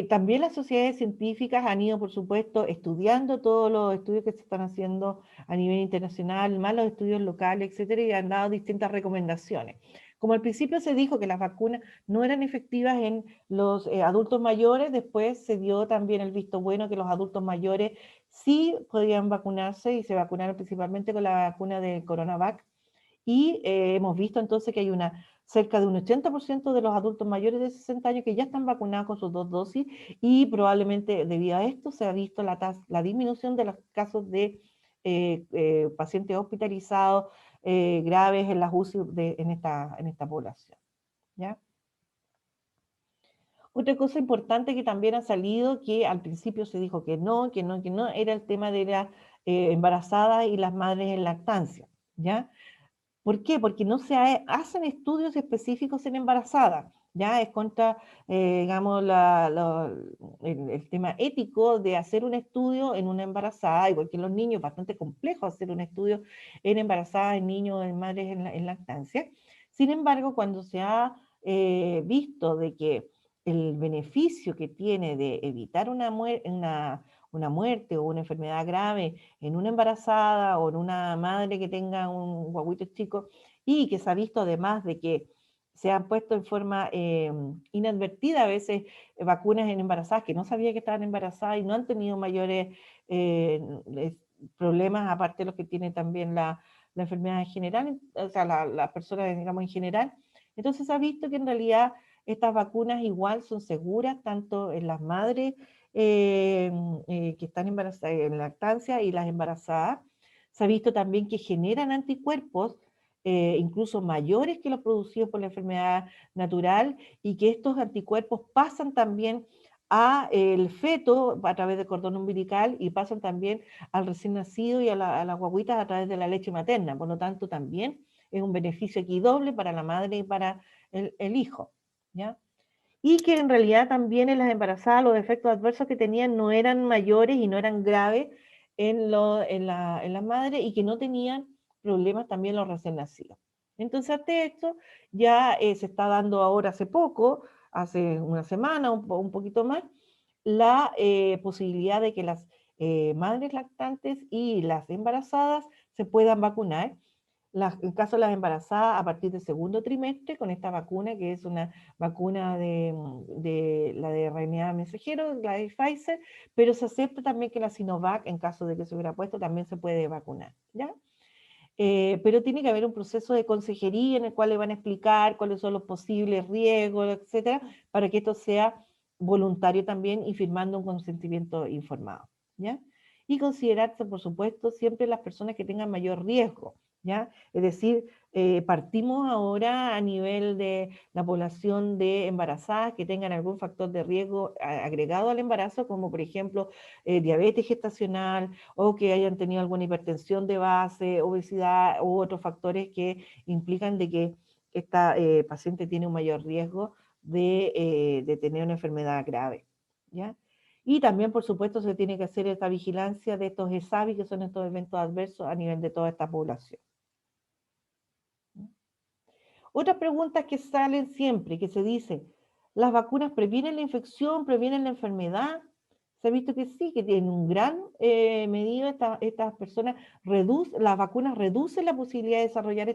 Speaker 1: también las sociedades científicas han ido, por supuesto, estudiando todos los estudios que se están haciendo a nivel internacional, más los estudios locales, etcétera, y han dado distintas recomendaciones. Como al principio se dijo que las vacunas no eran efectivas en los adultos mayores, después se dio también el visto bueno que los adultos mayores sí podían vacunarse y se vacunaron principalmente con la vacuna de Coronavac. Y hemos visto entonces que hay cerca de un 80% de los adultos mayores de 60 años que ya están vacunados con sus 2 dosis y probablemente debido a esto se ha visto la disminución de los casos de pacientes hospitalizados graves en las UCI en esta población, ¿ya? Otra cosa importante que también ha salido, que al principio se dijo que no, era el tema de las embarazadas y las madres en lactancia, ¿ya? ¿Por qué? Porque no se hacen estudios específicos en embarazadas. Ya es contra, digamos, el tema ético de hacer un estudio en una embarazada, igual que en los niños, bastante complejo hacer un estudio en embarazadas, en niños, en madres en lactancia. Sin embargo, cuando se ha visto de que el beneficio que tiene de evitar una muerte o una enfermedad grave en una embarazada o en una madre que tenga un guaguito chico, y que se ha visto además de que se han puesto en forma inadvertida a veces vacunas en embarazadas que no sabía que estaban embarazadas y no han tenido mayores eh, problemas, aparte de los que tienen también la enfermedad en general, o sea, las personas, digamos, en general. Entonces se ha visto que en realidad estas vacunas igual son seguras tanto en las madres que están embarazadas, en lactancia y las embarazadas. Se ha visto también que generan anticuerpos incluso mayores que los producidos por la enfermedad natural y que estos anticuerpos pasan también a el feto a través del cordón umbilical y pasan también al recién nacido y a las guaguitas a través de la leche materna. Por lo tanto, también es un beneficio aquí doble para la madre y para el hijo, ¿ya? Y que en realidad también en las embarazadas los efectos adversos que tenían no eran mayores y no eran graves en las madres y que no tenían problemas también los recién nacidos. Entonces, ante esto, ya se está dando ahora hace poco, hace una semana, un poquito más, la posibilidad de que las madres lactantes y las embarazadas se puedan vacunar. En caso de las embarazadas, a partir del segundo trimestre, con esta vacuna, que es una vacuna de la de RNA mensajero, la de Pfizer, pero se acepta también que la Sinovac, en caso de que se hubiera puesto, también se puede vacunar, ¿ya? Pero tiene que haber un proceso de consejería en el cual le van a explicar cuáles son los posibles riesgos, etcétera, para que esto sea voluntario también y firmando un consentimiento informado, ¿ya? Y considerarse, por supuesto, siempre las personas que tengan mayor riesgo, ¿ya? Es decir, partimos ahora a nivel de la población de embarazadas que tengan algún factor de riesgo agregado al embarazo, como por ejemplo diabetes gestacional, o que hayan tenido alguna hipertensión de base, obesidad u otros factores que implican de que esta paciente tiene un mayor riesgo de tener una enfermedad grave, ¿ya? Y también, por supuesto, se tiene que hacer esta vigilancia de estos ESAVI, que son estos eventos adversos a nivel de toda esta población. Otras preguntas que salen siempre, que se dice, ¿las vacunas previenen la infección, previenen la enfermedad? Se ha visto que sí, que en un gran medida estas personas las vacunas reducen la posibilidad de desarrollar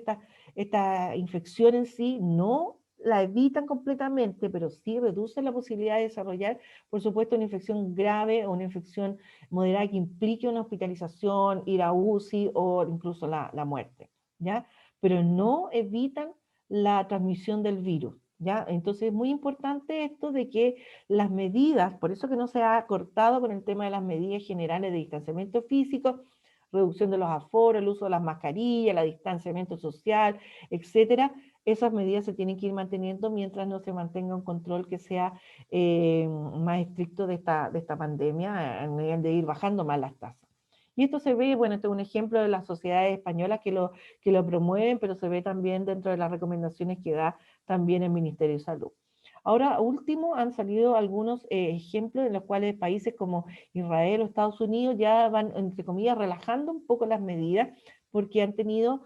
Speaker 1: esta infección en sí, no la evitan completamente, pero sí reducen la posibilidad de desarrollar, por supuesto, una infección grave o una infección moderada que implique una hospitalización, ir a UCI o incluso la muerte, ¿ya? Pero no evitan la transmisión del virus, ¿ya? Entonces es muy importante esto de que las medidas, por eso que no se ha cortado con el tema de las medidas generales de distanciamiento físico, reducción de los aforos, el uso de las mascarillas, el distanciamiento social, etcétera. Esas medidas se tienen que ir manteniendo mientras no se mantenga un control que sea más estricto de esta pandemia, a nivel de ir bajando más las tasas. Y esto se ve, bueno, este es un ejemplo de las sociedades españolas que lo promueven, pero se ve también dentro de las recomendaciones que da también el Ministerio de Salud. Ahora, último, han salido algunos ejemplos en los cuales países como Israel o Estados Unidos ya van, entre comillas, relajando un poco las medidas porque han tenido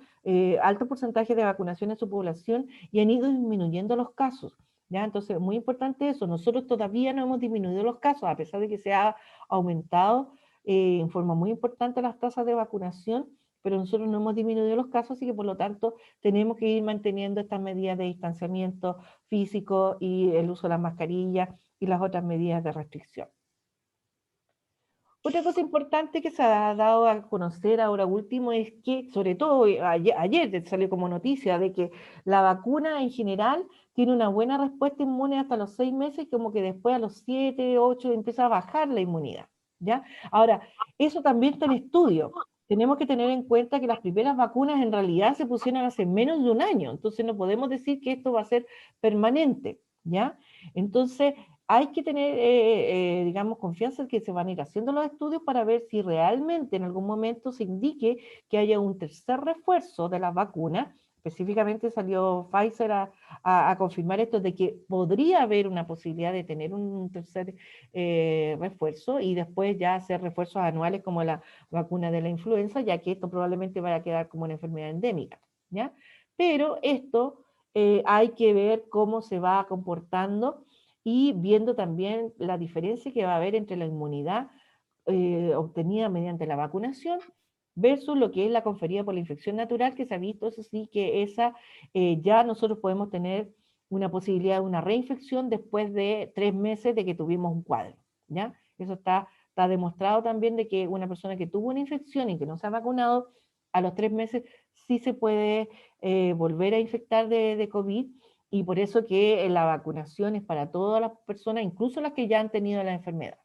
Speaker 1: alto porcentaje de vacunación en su población y han ido disminuyendo los casos. ¿Ya? Entonces, muy importante eso. Nosotros todavía no hemos disminuido los casos, a pesar de que se ha aumentado en forma muy importante las tasas de vacunación, pero nosotros no hemos disminuido los casos, así que por lo tanto tenemos que ir manteniendo estas medidas de distanciamiento físico y el uso de las mascarillas y las otras medidas de restricción. Otra cosa importante que se ha dado a conocer ahora último es que, sobre todo ayer salió como noticia, de que la vacuna en general tiene una buena respuesta inmune hasta los 6 meses, como que después a los 7, 8 empieza a bajar la inmunidad, ¿ya? Ahora, eso también está en estudio. Tenemos que tener en cuenta que las primeras vacunas en realidad se pusieron hace menos de un año, entonces no podemos decir que esto va a ser permanente, ¿ya? Entonces, hay que tener, digamos, confianza en que se van a ir haciendo los estudios para ver si realmente en algún momento se indique que haya un tercer refuerzo de las vacunas. Específicamente salió Pfizer a confirmar esto de que podría haber una posibilidad de tener un tercer refuerzo y después ya hacer refuerzos anuales como la vacuna de la influenza, ya que esto probablemente vaya a quedar como una enfermedad endémica, ¿ya? Pero esto hay que ver cómo se va comportando y viendo también la diferencia que va a haber entre la inmunidad obtenida mediante la vacunación versus lo que es la conferida por la infección natural, que se ha visto, eso sí, que esa ya nosotros podemos tener una posibilidad de una reinfección después de 3 meses de que tuvimos un cuadro, ¿ya? Eso está demostrado también de que una persona que tuvo una infección y que no se ha vacunado, a los 3 meses sí se puede volver a infectar de COVID, y por eso que la vacunación es para todas las personas, incluso las que ya han tenido la enfermedad.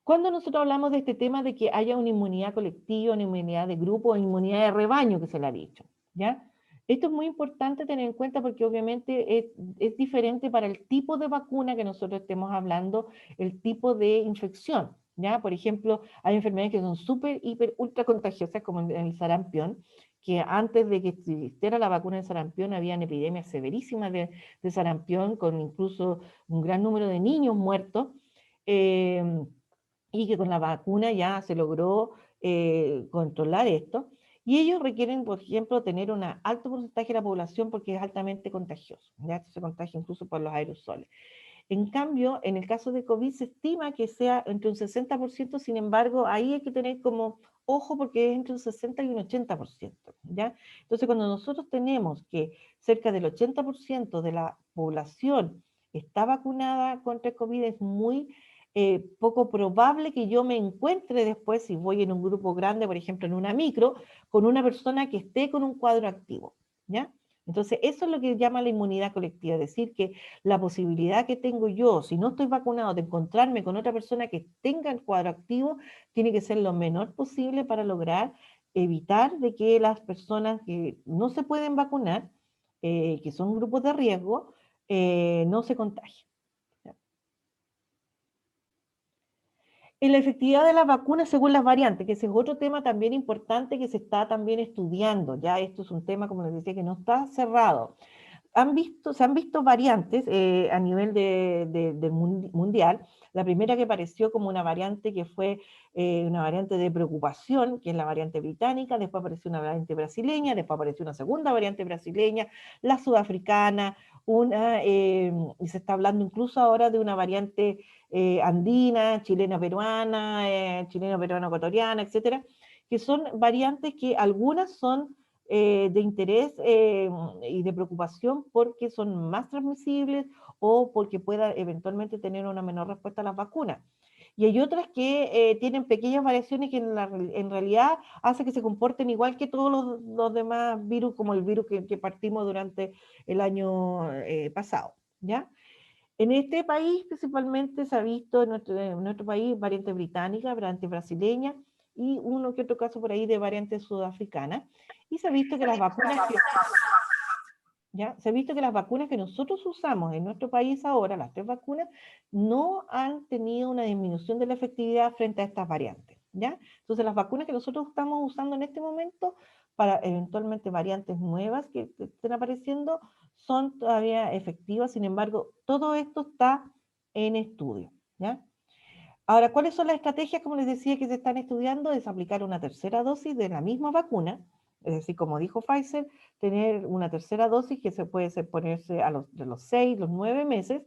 Speaker 1: Cuando nosotros hablamos de este tema de que haya una inmunidad colectiva, una inmunidad de grupo, una inmunidad de rebaño, que se le ha dicho, ¿ya? Esto es muy importante tener en cuenta porque obviamente es diferente para el tipo de vacuna que nosotros estemos hablando, el tipo de infección, ¿ya? Por ejemplo, hay enfermedades que son súper, hiper, ultra contagiosas, como el sarampión, que antes de que existiera la vacuna del sarampión, habían epidemias severísimas de sarampión, con incluso un gran número de niños muertos, y que con la vacuna ya se logró controlar esto. Y ellos requieren, por ejemplo, tener un alto porcentaje de la población porque es altamente contagioso. Ya esto se contagia incluso por los aerosoles. En cambio, en el caso de COVID se estima que sea entre un 60%, sin embargo, ahí hay que tener como ojo porque es entre un 60 y un 80%, ¿ya? Entonces, cuando nosotros tenemos que cerca del 80% de la población está vacunada contra el COVID, es muy poco probable que yo me encuentre después, si voy en un grupo grande, por ejemplo, en una micro, con una persona que esté con un cuadro activo, ¿ya? Entonces, eso es lo que llama la inmunidad colectiva, es decir, que la posibilidad que tengo yo, si no estoy vacunado, de encontrarme con otra persona que tenga el cuadro activo, tiene que ser lo menor posible para lograr evitar de que las personas que no se pueden vacunar, que son grupos de riesgo, no se contagien. En la efectividad de las vacunas según las variantes, que ese es otro tema también importante que se está también estudiando. Ya esto es un tema, como les decía, que no está cerrado. se han visto variantes a nivel mundial. La primera que apareció como una variante que fue una variante de preocupación, que es la variante británica, después apareció una variante brasileña, después apareció una segunda variante brasileña, la sudafricana, y se está hablando incluso ahora de una variante andina, chilena-peruana, chileno-peruano-ecuatoriana, etcétera, que son variantes que algunas son de interés y de preocupación porque son más transmisibles o porque pueda eventualmente tener una menor respuesta a las vacunas. Y hay otras que tienen pequeñas variaciones que en realidad hacen que se comporten igual que todos los demás virus, como el virus que partimos durante el año pasado, ¿ya? En este país principalmente se ha visto en nuestro país variante británica, variante brasileña y uno que otro caso por ahí de variante sudafricana. Y se ha visto que las vacunas que, ¿ya? Se ha visto que las vacunas que nosotros usamos en nuestro país ahora, las 3 vacunas, no han tenido una disminución de la efectividad frente a estas variantes, ¿ya? Entonces las vacunas que nosotros estamos usando en este momento para eventualmente variantes nuevas que estén apareciendo son todavía efectivas, sin embargo, todo esto está en estudio, ¿ya? Ahora, ¿cuáles son las estrategias, como les decía, que se están estudiando? Es aplicar una tercera dosis de la misma vacuna, es decir, como dijo Pfizer, tener una tercera dosis que se puede ponerse de los 6, los 9 meses,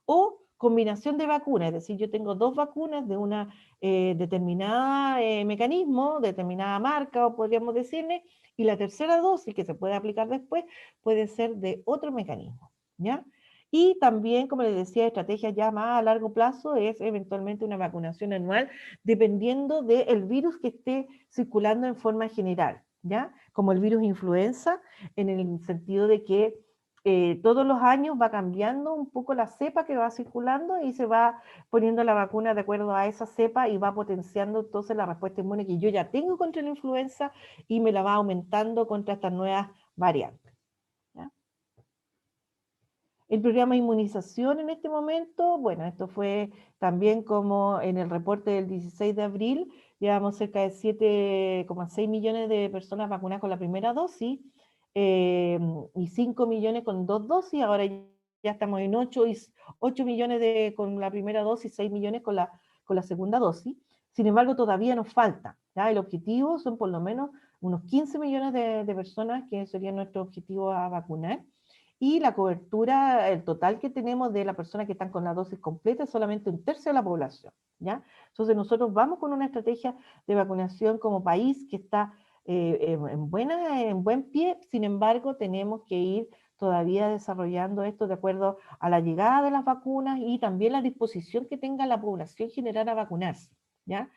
Speaker 1: o combinación de vacunas, es decir, yo tengo 2 vacunas de una determinada mecanismo, determinada marca, o podríamos decirle, y la tercera dosis que se puede aplicar después puede ser de otro mecanismo, ¿ya? Y también, como les decía, estrategias ya más a largo plazo es eventualmente una vacunación anual, dependiendo del virus que esté circulando en forma general, ¿ya? Como el virus influenza, en el sentido de que todos los años va cambiando un poco la cepa que va circulando y se va poniendo la vacuna de acuerdo a esa cepa y va potenciando entonces la respuesta inmune que yo ya tengo contra la influenza y me la va aumentando contra estas nuevas variantes. ¿Ya? El programa de inmunización en este momento, bueno, esto fue también como en el reporte del 16 de abril, llevamos cerca de 7,6 millones de personas vacunadas con la primera dosis y 5 millones con 2 dosis, ahora ya estamos en 8 millones con la primera dosis, 6 millones con la segunda dosis. Sin embargo, todavía nos falta, ¿ya? El objetivo son por lo menos unos 15 millones de personas que sería nuestro objetivo a vacunar y la cobertura, el total que tenemos de las personas que están con la dosis completa es solamente 1/3 de la población, ¿ya? Entonces nosotros vamos con una estrategia de vacunación como país que está en buen pie, sin embargo tenemos que ir todavía desarrollando esto de acuerdo a la llegada de las vacunas y también la disposición que tenga la población general a vacunarse, ¿ya?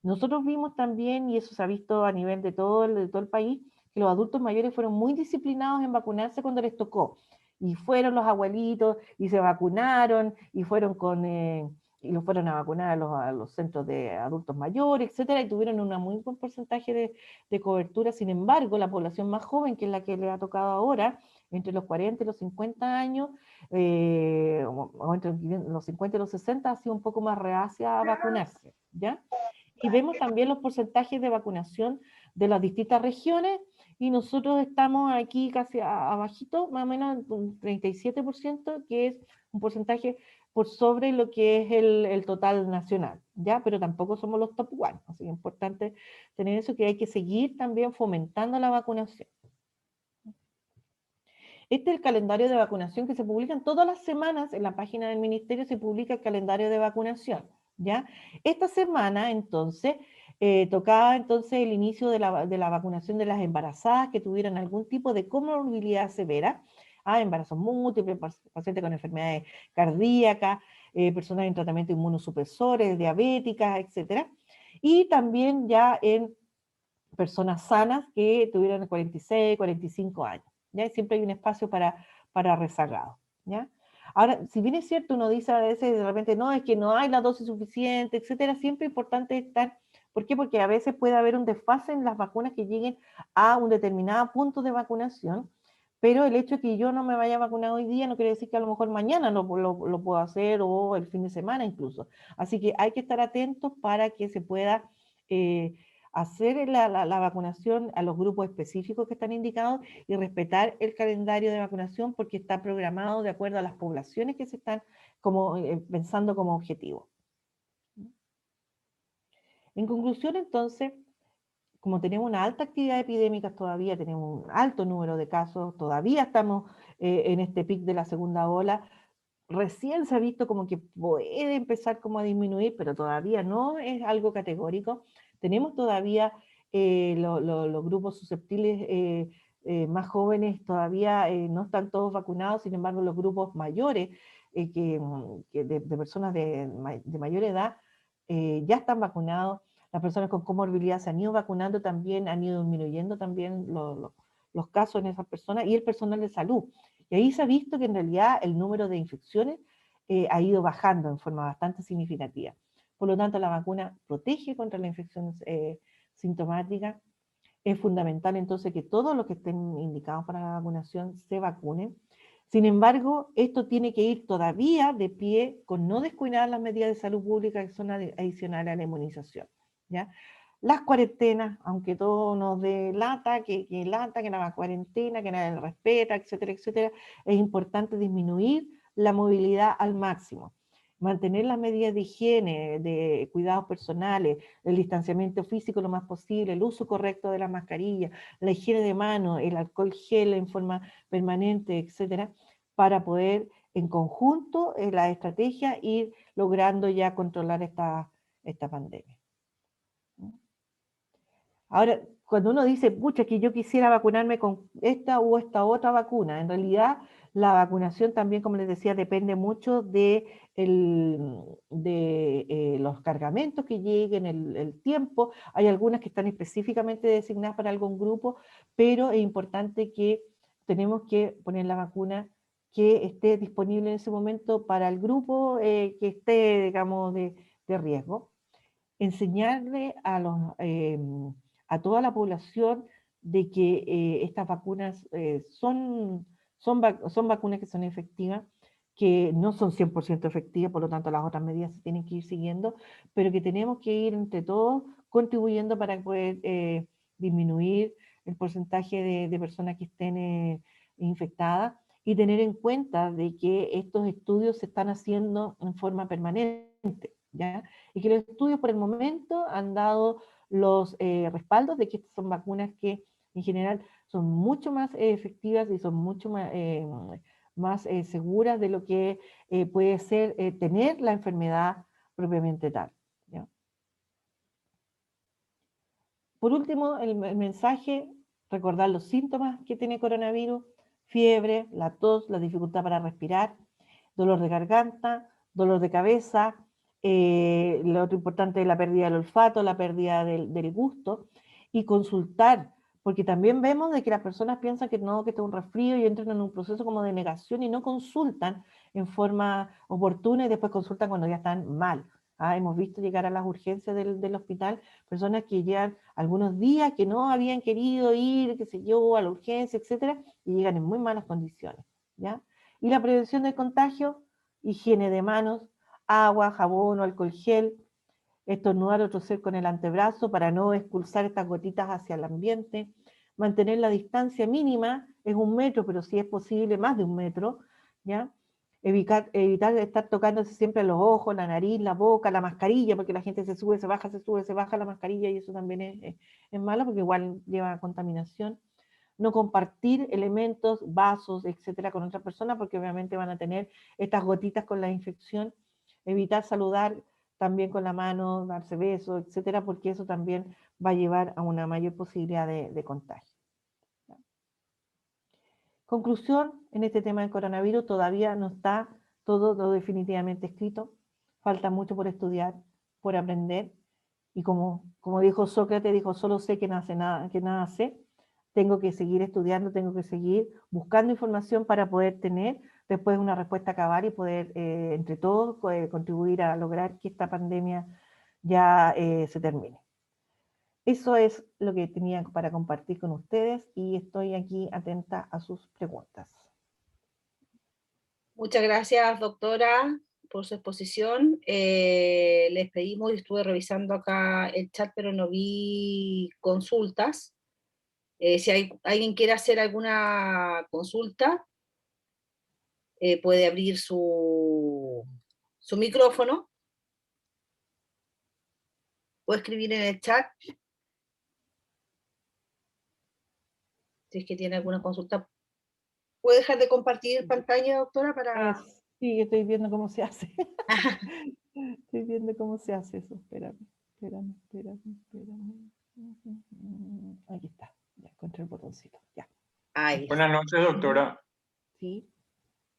Speaker 1: Nosotros vimos también, y eso se ha visto a nivel de todo el país, que los adultos mayores fueron muy disciplinados en vacunarse cuando les tocó. Y fueron los abuelitos y se vacunaron y fueron y los fueron a vacunar a los centros de adultos mayores, etcétera, y tuvieron un muy buen porcentaje de cobertura. Sin embargo, la población más joven, que es la que le ha tocado ahora, entre los 40 y los 50 años, o entre los 50 y los 60, ha sido un poco más reacia a vacunarse, ¿ya? Y vemos también los porcentajes de vacunación de las distintas regiones y nosotros estamos aquí casi abajito, más o menos un 37%, que es un porcentaje por sobre lo que es el total nacional, ¿ya? Pero tampoco somos los top one, así que es importante tener eso, que hay que seguir también fomentando la vacunación. Este es el calendario de vacunación que se publica todas las semanas en la página del ministerio, se publica el calendario de vacunación, ¿ya? Esta semana, entonces, tocaba entonces el inicio de la vacunación de las embarazadas que tuvieran algún tipo de comorbilidad severa, embarazos múltiples, pacientes con enfermedades cardíacas, personas en tratamiento inmunosupresores, diabéticas, etcétera. Y también ya en personas sanas que tuvieran 46, 45 años. ¿Ya? Siempre hay un espacio para rezagados. ¿Ya? Ahora, si bien es cierto, uno dice a veces de repente, no, es que no hay la dosis suficiente, etcétera, siempre es importante estar. ¿Por qué? Porque a veces puede haber un desfase en las vacunas que lleguen a un determinado punto de vacunación, pero el hecho de que yo no me vaya a vacunar hoy día no quiere decir que a lo mejor mañana lo puedo hacer o el fin de semana incluso. Así que hay que estar atentos para que se pueda hacer la vacunación a los grupos específicos que están indicados y respetar el calendario de vacunación porque está programado de acuerdo a las poblaciones que se están pensando como objetivo. En conclusión, entonces, como tenemos una alta actividad epidémica todavía, tenemos un alto número de casos, todavía estamos en este pic de la segunda ola, recién se ha visto como que puede empezar como a disminuir, pero todavía no es algo categórico. Tenemos todavía los grupos susceptibles más jóvenes, todavía no están todos vacunados, sin embargo los grupos mayores de personas de mayor edad ya están vacunados. Las personas con comorbilidad se han ido vacunando también, han ido disminuyendo también los casos en esas personas y el personal de salud. Y ahí se ha visto que en realidad el número de infecciones ha ido bajando en forma bastante significativa. Por lo tanto, la vacuna protege contra la infección sintomática. Es fundamental entonces que todos los que estén indicados para la vacunación se vacunen. Sin embargo, esto tiene que ir todavía de pie con no descuidar las medidas de salud pública que son adicionales a la inmunización, ¿ya? Las cuarentenas, aunque todo nos dé lata, que la cuarentena, que nadie la respeta, etcétera, etcétera, es importante disminuir la movilidad al máximo. Mantener las medidas de higiene, de cuidados personales, el distanciamiento físico lo más posible, el uso correcto de la mascarilla, la higiene de manos, el alcohol gel en forma permanente, etcétera, para poder en conjunto la estrategia ir logrando ya controlar esta pandemia. Ahora, cuando uno dice, pucha, que yo quisiera vacunarme con esta o esta otra vacuna, en realidad la vacunación también, como les decía, depende mucho de los cargamentos que lleguen, el tiempo. Hay algunas que están específicamente designadas para algún grupo, pero es importante que tenemos que poner la vacuna que esté disponible en ese momento para el grupo que esté, digamos, de riesgo. Enseñarle a toda la población de que estas vacunas son vacunas que son efectivas, que no son 100% efectivas, por lo tanto las otras medidas se tienen que ir siguiendo, pero que tenemos que ir entre todos contribuyendo para poder disminuir el porcentaje de personas que estén infectadas y tener en cuenta de que estos estudios se están haciendo en forma permanente, ¿ya? Y que los estudios por el momento han dado los respaldos de que estas son vacunas que en general son mucho más efectivas y son mucho más seguras de lo que puede ser tener la enfermedad propiamente tal, ¿ya? Por último, el mensaje, recordar los síntomas que tiene coronavirus: fiebre, la tos, la dificultad para respirar, dolor de garganta, dolor de cabeza, lo otro importante es la pérdida del olfato, la pérdida del gusto, y consultar, porque también vemos de que las personas piensan que no, que esto es un resfrío y entran en un proceso como de negación y no consultan en forma oportuna y después consultan cuando ya están mal. Hemos visto llegar a las urgencias del hospital personas que llevan algunos días que no habían querido ir, qué sé yo, a la urgencia, etcétera, y llegan en muy malas condiciones, ¿ya? Y la prevención del contagio: higiene de manos, agua, jabón o alcohol gel, estornudar o toser con el antebrazo para no expulsar estas gotitas hacia el ambiente, mantener la distancia mínima, es 1 metro, pero si es posible más de 1 metro, ¿ya? Evitar estar tocándose siempre los ojos, la nariz, la boca, la mascarilla, porque la gente se sube, se baja, se sube, se baja la mascarilla y eso también es malo porque igual lleva contaminación. No compartir elementos, vasos, etcétera, con otras personas porque obviamente van a tener estas gotitas con la infección. Evitar saludar también con la mano, darse besos, etcétera, porque eso también va a llevar a una mayor posibilidad de contagio. Conclusión, en este tema del coronavirus todavía no está todo definitivamente escrito, falta mucho por estudiar, por aprender, y como dijo Sócrates, dijo, solo sé que nada sé, tengo que seguir estudiando, tengo que seguir buscando información para poder tener después una respuesta cabal y poder entre todos contribuir a lograr que esta pandemia ya se termine. Eso es lo que tenía para compartir con ustedes y estoy aquí atenta a sus preguntas.
Speaker 2: Muchas gracias, doctora, por su exposición. Les pedimos, y estuve revisando acá el chat, pero no vi consultas. Si alguien quiere hacer alguna consulta, puede abrir su micrófono o escribir en el chat. Si es que tiene alguna consulta. ¿Puede dejar de compartir pantalla, doctora, para...?
Speaker 1: Sí, estoy viendo cómo se hace. Estoy viendo cómo se hace eso. Espérame. Aquí está. Ya encontré el botoncito. Ya.
Speaker 2: Ahí.
Speaker 4: Buenas noches, doctora.
Speaker 1: Sí.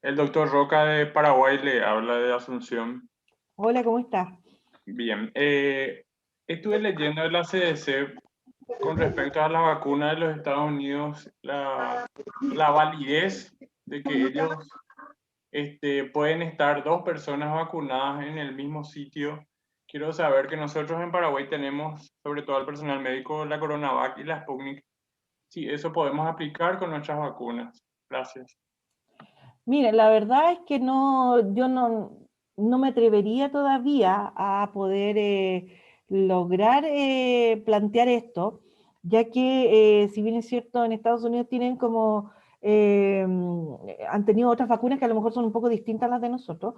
Speaker 4: El doctor Roca de Paraguay le habla de Asunción.
Speaker 1: Hola, ¿cómo estás?
Speaker 4: Bien. Estuve leyendo de la CDC con respecto a la vacuna de los Estados Unidos, la validez de que ellos pueden estar 2 personas vacunadas en el mismo sitio. Quiero saber que nosotros en Paraguay tenemos, sobre todo al personal médico, la CoronaVac y la Sputnik. Sí, eso podemos aplicar con nuestras vacunas. Gracias.
Speaker 1: Mira, la verdad es que yo no me atrevería todavía a poder lograr plantear esto, ya que si bien es cierto, en Estados Unidos tienen han tenido otras vacunas que a lo mejor son un poco distintas a las de nosotros.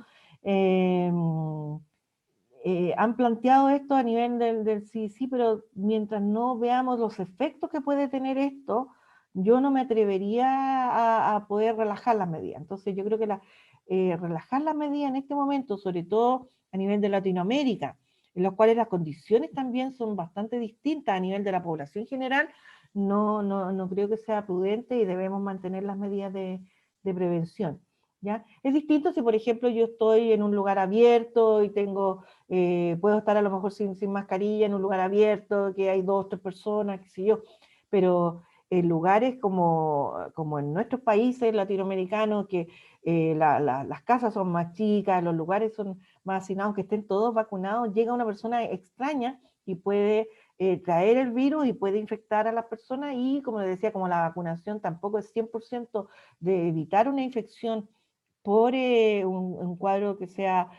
Speaker 1: Han planteado esto a nivel del CDC, pero mientras no veamos los efectos que puede tener esto, yo no me atrevería a poder relajar las medidas. Entonces yo creo que relajar las medidas en este momento, sobre todo a nivel de Latinoamérica, en los cuales las condiciones también son bastante distintas a nivel de la población general, no creo que sea prudente y debemos mantener las medidas de prevención. ¿Ya? Es distinto si, por ejemplo, yo estoy en un lugar abierto y puedo estar a lo mejor sin mascarilla en un lugar abierto, que hay 2 o 3 personas, qué sé yo, pero en lugares como en nuestros países latinoamericanos, que las casas son más chicas, los lugares son más hacinados, que estén todos vacunados, llega una persona extraña y puede traer el virus y puede infectar a las personas y, como les decía, como la vacunación tampoco es 100% de evitar una infección por un cuadro que sea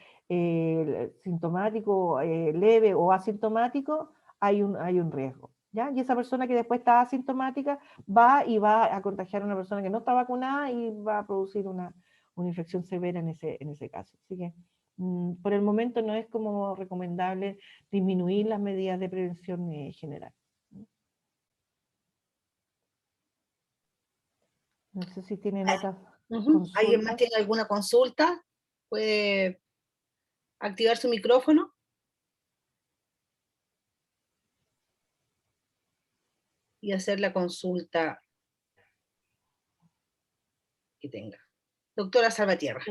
Speaker 1: sintomático, leve o asintomático, hay un riesgo. ¿Ya? Y esa persona que después está asintomática va a contagiar a una persona que no está vacunada y va a producir una infección severa en ese caso. Así que por el momento no es como recomendable disminuir las medidas de prevención general. No sé si tienen otras consultas.
Speaker 2: ¿Alguien más tiene alguna consulta? ¿Puede activar su micrófono? Y hacer la consulta que tenga. Doctora Salvatierra.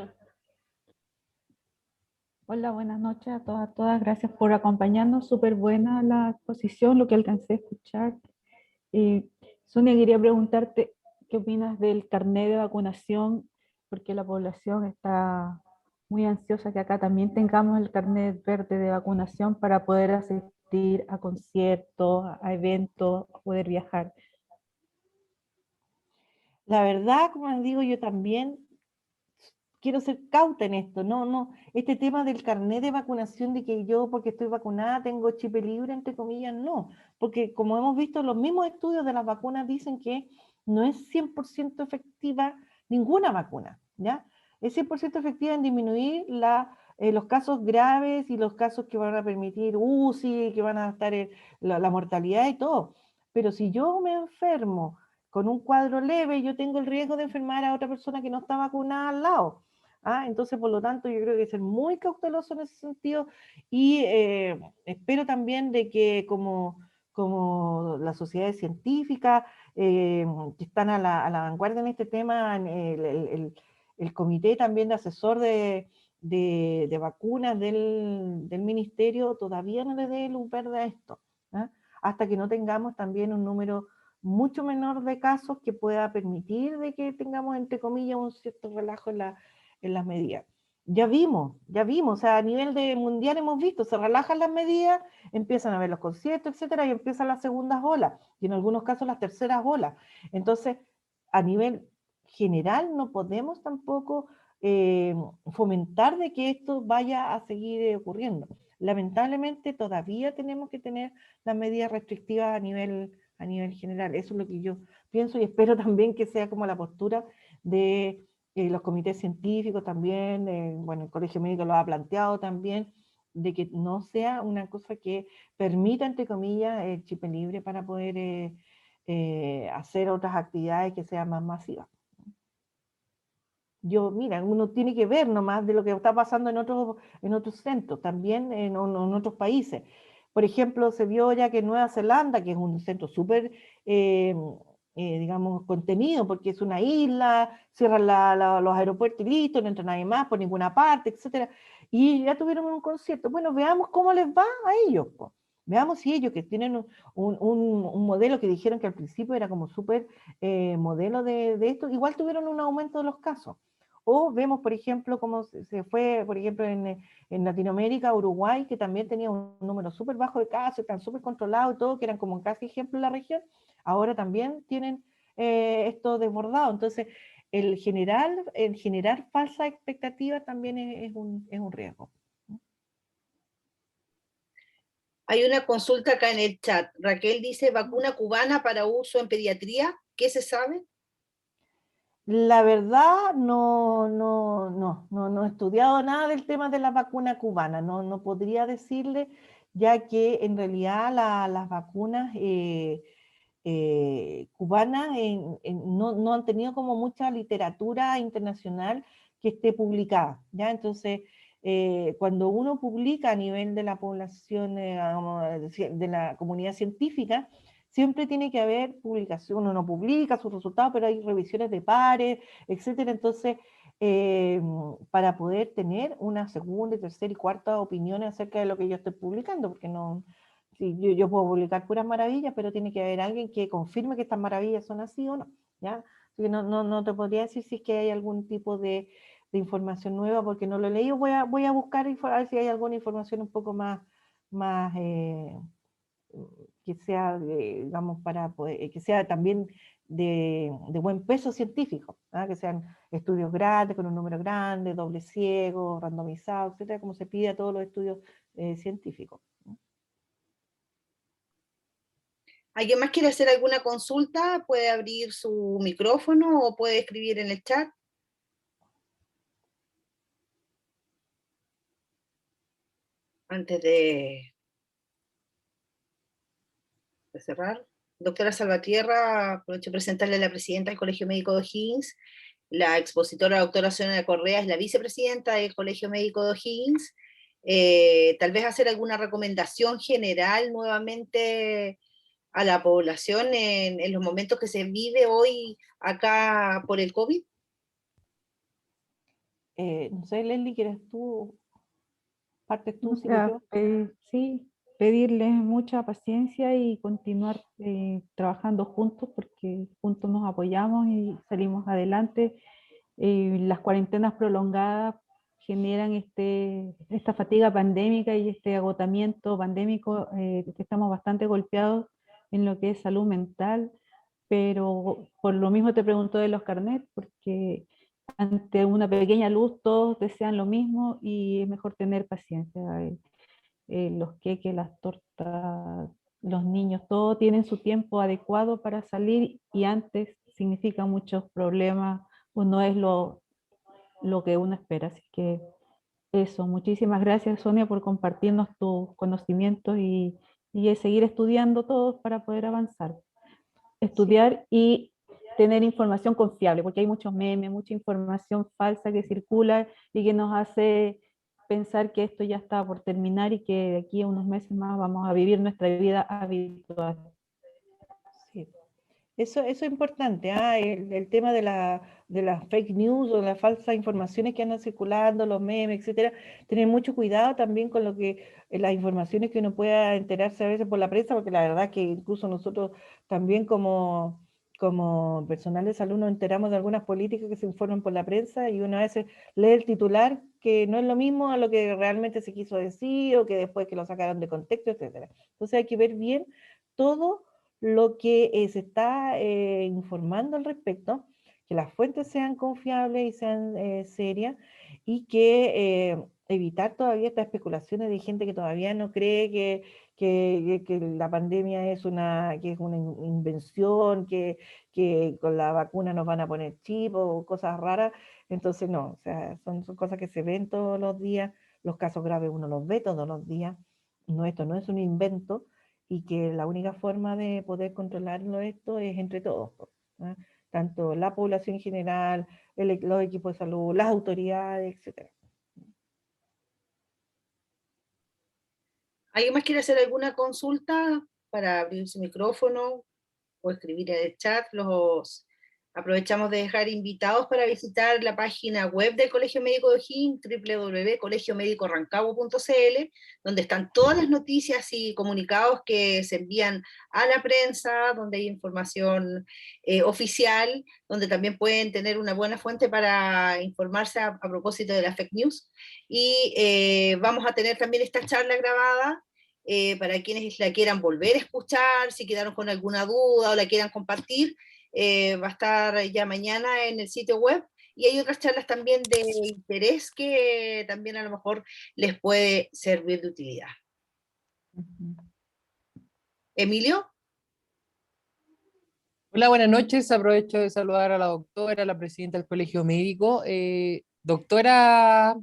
Speaker 5: Hola, buenas noches a todas. Gracias por acompañarnos. Súper buena la exposición, lo que alcancé a escuchar. Sonia, quería preguntarte qué opinas del carnet de vacunación, porque la población está muy ansiosa que acá también tengamos el carnet verde de vacunación para poder asistir a conciertos, a eventos, poder viajar.
Speaker 1: La verdad, como les digo, yo también quiero ser cauta en esto, este tema del carnet de vacunación, de que yo porque estoy vacunada tengo chip libre, entre comillas, no, porque como hemos visto, los mismos estudios de las vacunas dicen que no es 100% efectiva ninguna vacuna, ¿ya? Es 100% efectiva en disminuir los casos graves y los casos que van a permitir UCI, que van a estar la mortalidad y todo, pero si yo me enfermo con un cuadro leve, yo tengo el riesgo de enfermar a otra persona que no está vacunada al lado. Entonces, por lo tanto, yo creo que hay que ser muy cauteloso en ese sentido y espero también de que como las sociedades científicas que están a la vanguardia en este tema, el comité también de asesor de vacunas del ministerio todavía no le dé luz verde a esto, hasta que no tengamos también un número mucho menor de casos que pueda permitir de que tengamos, entre comillas, un cierto relajo en las medidas. Ya vimos, o sea, a nivel mundial hemos visto, se relajan las medidas, empiezan a ver los conciertos, etcétera, y empiezan las segundas olas, y en algunos casos las terceras olas. Entonces, a nivel general no podemos tampoco fomentar de que esto vaya a seguir ocurriendo. Lamentablemente todavía tenemos que tener las medidas restrictivas a nivel general. Eso es lo que yo pienso y espero también que sea como la postura de los comités científicos también, bueno, el Colegio Médico lo ha planteado también, de que no sea una cosa que permita, entre comillas, el chip libre para poder hacer otras actividades que sean más masivas. Mira, uno tiene que ver nomás de lo que está pasando en otros centros, también en otros países. Por ejemplo, se vio ya que en Nueva Zelanda, que es un centro súper, digamos, contenido, porque es una isla, cierran los aeropuertos y listo, no entra nadie más por ninguna parte, etcétera. Y ya tuvieron un concierto. Bueno, veamos cómo les va a ellos, po. Veamos si ellos que tienen un modelo que dijeron que al principio era como súper modelo de esto, igual tuvieron un aumento de los casos. O vemos, por ejemplo, cómo se fue, por ejemplo, en Latinoamérica, Uruguay, que también tenía un número súper bajo de casos, están súper controlados y todo, que eran como casi ejemplo en la región, ahora también tienen esto desbordado. Entonces, el generar falsas expectativas también es un riesgo.
Speaker 2: Hay una consulta acá en el chat. Raquel dice, vacuna cubana para uso en pediatría. ¿Qué se sabe?
Speaker 1: La verdad, no he estudiado nada del tema de la vacuna cubana, no podría decirle, ya que en realidad las vacunas cubanas no han tenido como mucha literatura internacional que esté publicada, ¿ya? Entonces, cuando uno publica a nivel de la población, de la comunidad científica, siempre tiene que haber publicación, uno publica sus resultados, pero hay revisiones de pares, etcétera. Entonces, para poder tener una segunda, tercera y cuarta opinión acerca de lo que yo estoy publicando, porque sí, yo puedo publicar puras maravillas, pero tiene que haber alguien que confirme que estas maravillas son así o no, ¿ya? Así que no te podría decir si es que hay algún tipo de información nueva, porque no lo he leído. Voy a buscar a ver si hay alguna información un poco más que sea, digamos, para poder, que sea también de buen peso científico, ¿ah? Que sean estudios grandes, con un número grande, doble ciego, randomizado, etcétera, como se pide a todos los estudios científicos.
Speaker 2: ¿Alguien más quiere hacer alguna consulta? Puede abrir su micrófono o puede escribir en el chat. Antes de cerrar. Doctora Salvatierra, aprovecho de presentarle a la presidenta del Colegio Médico de O'Higgins. La expositora doctora Sonia Correa es la vicepresidenta del Colegio Médico de O'Higgins. Tal vez hacer alguna recomendación general nuevamente a la población en los momentos que se vive hoy acá por el COVID.
Speaker 1: No sé, Leslie, ¿quieres tú? ¿Partes tú? ¿Sigo
Speaker 5: Ya,
Speaker 1: yo?
Speaker 5: sí, pedirles mucha paciencia y continuar trabajando juntos porque juntos nos apoyamos y salimos adelante. Las cuarentenas prolongadas generan esta fatiga pandémica y este agotamiento pandémico, que estamos bastante golpeados en lo que es salud mental, pero por lo mismo te pregunto de los carnets, porque ante una pequeña luz todos desean lo mismo y es mejor tener paciencia. Los queques, las tortas, los niños, todo tienen su tiempo adecuado para salir y antes significa muchos problemas o no es lo que uno espera. Así que eso, muchísimas gracias Sonia por compartirnos tus conocimientos y seguir estudiando todos para poder avanzar.
Speaker 1: Sí,
Speaker 5: Estudiar y tener información confiable, porque hay muchos memes, mucha información falsa que circula y que nos hace pensar que esto ya está por terminar y que de aquí a unos meses más vamos a vivir nuestra vida habitual.
Speaker 1: sí. Eso es importante, ¿ah? El tema de las fake news o las falsas informaciones que andan circulando, los memes, etcétera. Tener mucho cuidado también con las informaciones que uno pueda enterarse a veces por la prensa, porque la verdad que incluso nosotros también como personal de salud nos enteramos de algunas políticas que se informan por la prensa y uno a veces lee el titular que no es lo mismo a lo que realmente se quiso decir o que después que lo sacaron de contexto, etcétera. Entonces hay que ver bien todo lo que se está informando al respecto que las fuentes sean confiables y sean serias, y que evitar todavía estas especulaciones de gente que todavía no cree que la pandemia es que es una invención, que con la vacuna nos van a poner chip o cosas raras. Entonces no, o sea, son cosas que se ven todos los días, los casos graves uno los ve todos los días. No, esto no es un invento, y que la única forma de poder controlarlo esto es entre todos, ¿no? Tanto la población en general, los equipos de salud, las autoridades, etc.
Speaker 2: ¿Alguien más quiere hacer alguna consulta para abrir su micrófono o escribir en el chat? Aprovechamos de dejar invitados para visitar la página web del Colegio Médico de O'Higgins, www.colegiomedicorancagua.cl, donde están todas las noticias y comunicados que se envían a la prensa, donde hay información oficial, donde también pueden tener una buena fuente para informarse a propósito de la fake news. Y vamos a tener también esta charla grabada para quienes la quieran volver a escuchar, si quedaron con alguna duda o la quieran compartir. Va a estar ya mañana en el sitio web, y hay otras charlas también de interés que también a lo mejor les puede servir de utilidad. Emilio.
Speaker 6: Hola, buenas noches. Aprovecho de saludar a la doctora, la presidenta del Colegio Médico. Doctora,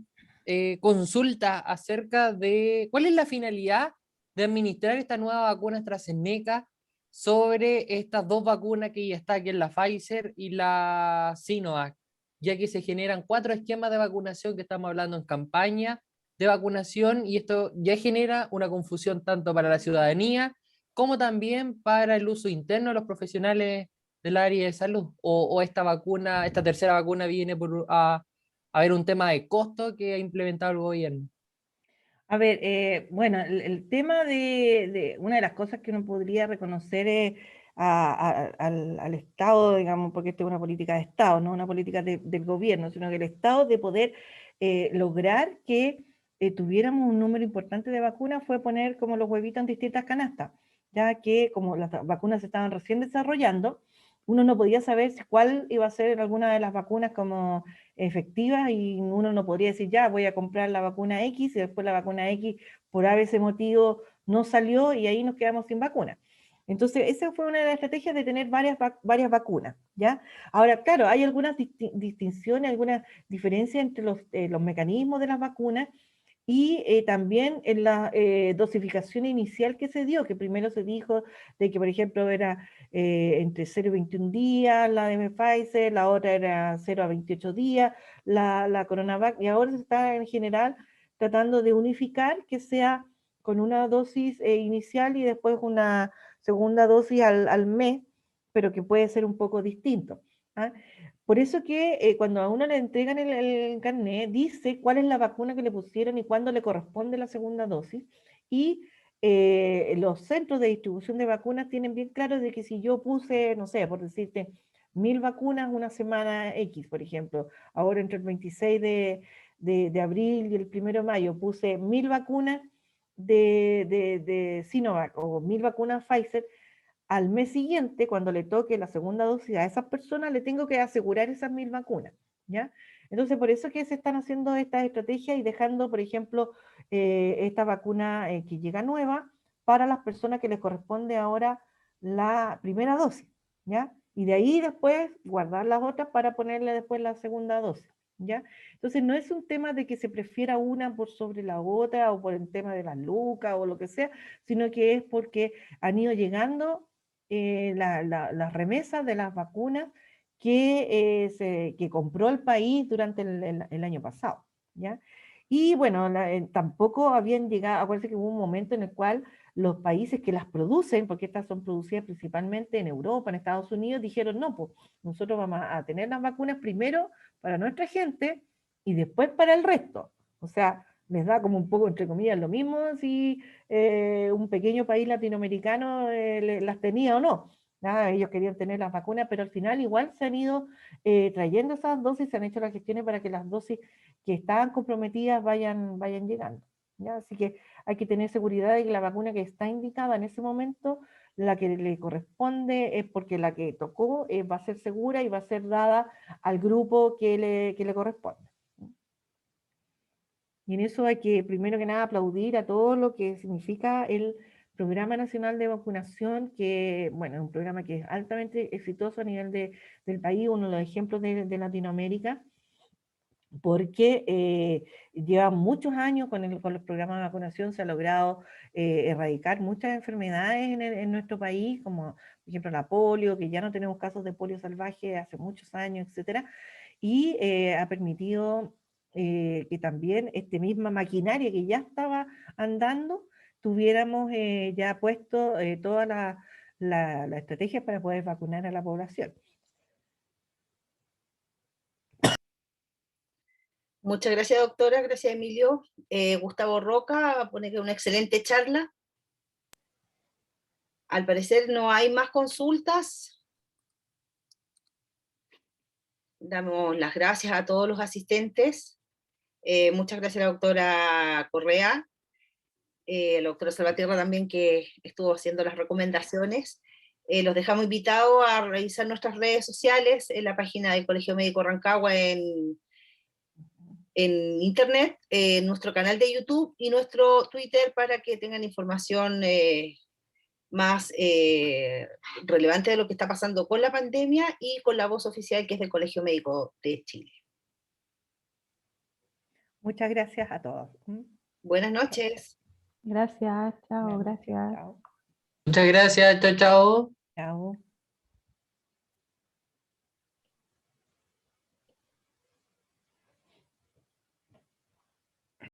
Speaker 6: consulta acerca de cuál es la finalidad de administrar esta nueva vacuna AstraZeneca sobre estas dos vacunas que ya está aquí en la Pfizer y la Sinovac, ya que se generan 4 esquemas de vacunación que estamos hablando en campaña de vacunación, y esto ya genera una confusión tanto para la ciudadanía como también para el uso interno de los profesionales del área de salud. O esta vacuna, esta tercera vacuna viene a ver un tema de costo que ha implementado el gobierno.
Speaker 1: A ver, bueno, el tema una de las cosas que uno podría reconocer es al Estado, digamos, porque esta es una política de Estado, no una política del gobierno, sino que el Estado, de poder lograr que tuviéramos un número importante de vacunas, fue poner como los huevitos en distintas canastas, ya que como las vacunas se estaban recién desarrollando, uno no podía saber cuál iba a ser alguna de las vacunas como efectivas, y uno no podría decir, ya, voy a comprar la vacuna X, y después la vacuna X por ese motivo no salió, y ahí nos quedamos sin vacuna. Entonces, esa fue una de las estrategias, de tener varias vacunas, ¿ya? Ahora, claro, hay algunas distinciones, algunas diferencias entre los mecanismos de las vacunas, y también en la dosificación inicial que se dio, que primero se dijo de que, por ejemplo, era entre 0 y 21 días la de Pfizer, la otra era 0 a 28 días, la CoronaVac, y ahora se está en general tratando de unificar, que sea con una dosis inicial y después una segunda dosis al mes, pero que puede ser un poco distinto, ¿ah? Por eso que cuando a uno le entregan el carnet, dice cuál es la vacuna que le pusieron y cuándo le corresponde la segunda dosis. Y los centros de distribución de vacunas tienen bien claro de que si yo puse, no sé, por decirte, 1000 vacunas una semana X, por ejemplo, ahora entre el 26 de abril y el 1 de mayo puse 1000 vacunas de Sinovac o 1000 vacunas Pfizer, al mes siguiente, cuando le toque la segunda dosis a esas personas, le tengo que asegurar esas 1000 vacunas, ¿ya? Entonces, por eso es que se están haciendo estas estrategias y dejando, por ejemplo, esta vacuna que llega nueva para las personas que les corresponde ahora la primera dosis, ¿ya? Y de ahí después guardar las otras para ponerle después la segunda dosis, ¿ya? Entonces, no es un tema de que se prefiera una por sobre la otra o por el tema de las lucas o lo que sea, sino que es porque han ido llegando las remesas de las vacunas que compró el país durante el año pasado, ¿ya? Y bueno, tampoco habían llegado, acuérdense que hubo un momento en el cual los países que las producen, porque estas son producidas principalmente en Europa, en Estados Unidos, dijeron, no, pues nosotros vamos a tener las vacunas primero para nuestra gente y después para el resto. O sea, les da como un poco, entre comillas, lo mismo si un pequeño país latinoamericano las tenía o no. Nada, ellos querían tener las vacunas, pero al final igual se han ido trayendo esas dosis, se han hecho las gestiones para que las dosis que estaban comprometidas vayan llegando, ¿ya? Así que hay que tener seguridad de que la vacuna que está indicada en ese momento, la que le corresponde es porque la que tocó va a ser segura y va a ser dada al grupo que le corresponde. Y en eso hay que, primero que nada, aplaudir a todo lo que significa el Programa Nacional de Vacunación, que, bueno, es un programa que es altamente exitoso a nivel del país, uno de los ejemplos de Latinoamérica, porque lleva muchos años con los programas de vacunación, se ha logrado erradicar muchas enfermedades en nuestro país, como por ejemplo la polio, que ya no tenemos casos de polio salvaje hace muchos años, etcétera, y ha permitido que también esta misma maquinaria que ya estaba andando, tuviéramos ya puesto todas las estrategias para poder vacunar a la población.
Speaker 2: Muchas gracias, doctora. Gracias, Emilio. Gustavo Roca pone que una excelente charla. Al parecer no hay más consultas. Damos las gracias a todos los asistentes. Muchas gracias a la doctora Correa, la doctora Salvatierra también, que estuvo haciendo las recomendaciones. Los dejamos invitados a revisar nuestras redes sociales, en la página del Colegio Médico Rancagua en internet, nuestro canal de YouTube y nuestro Twitter, para que tengan información más relevante de lo que está pasando con la pandemia y con la voz oficial, que es del Colegio Médico de Chile.
Speaker 1: Muchas gracias a todos.
Speaker 2: Buenas noches.
Speaker 5: Gracias, chao,
Speaker 1: Buenas noches,
Speaker 5: gracias.
Speaker 1: chao.
Speaker 6: Muchas gracias, chao, chao.
Speaker 1: Chao.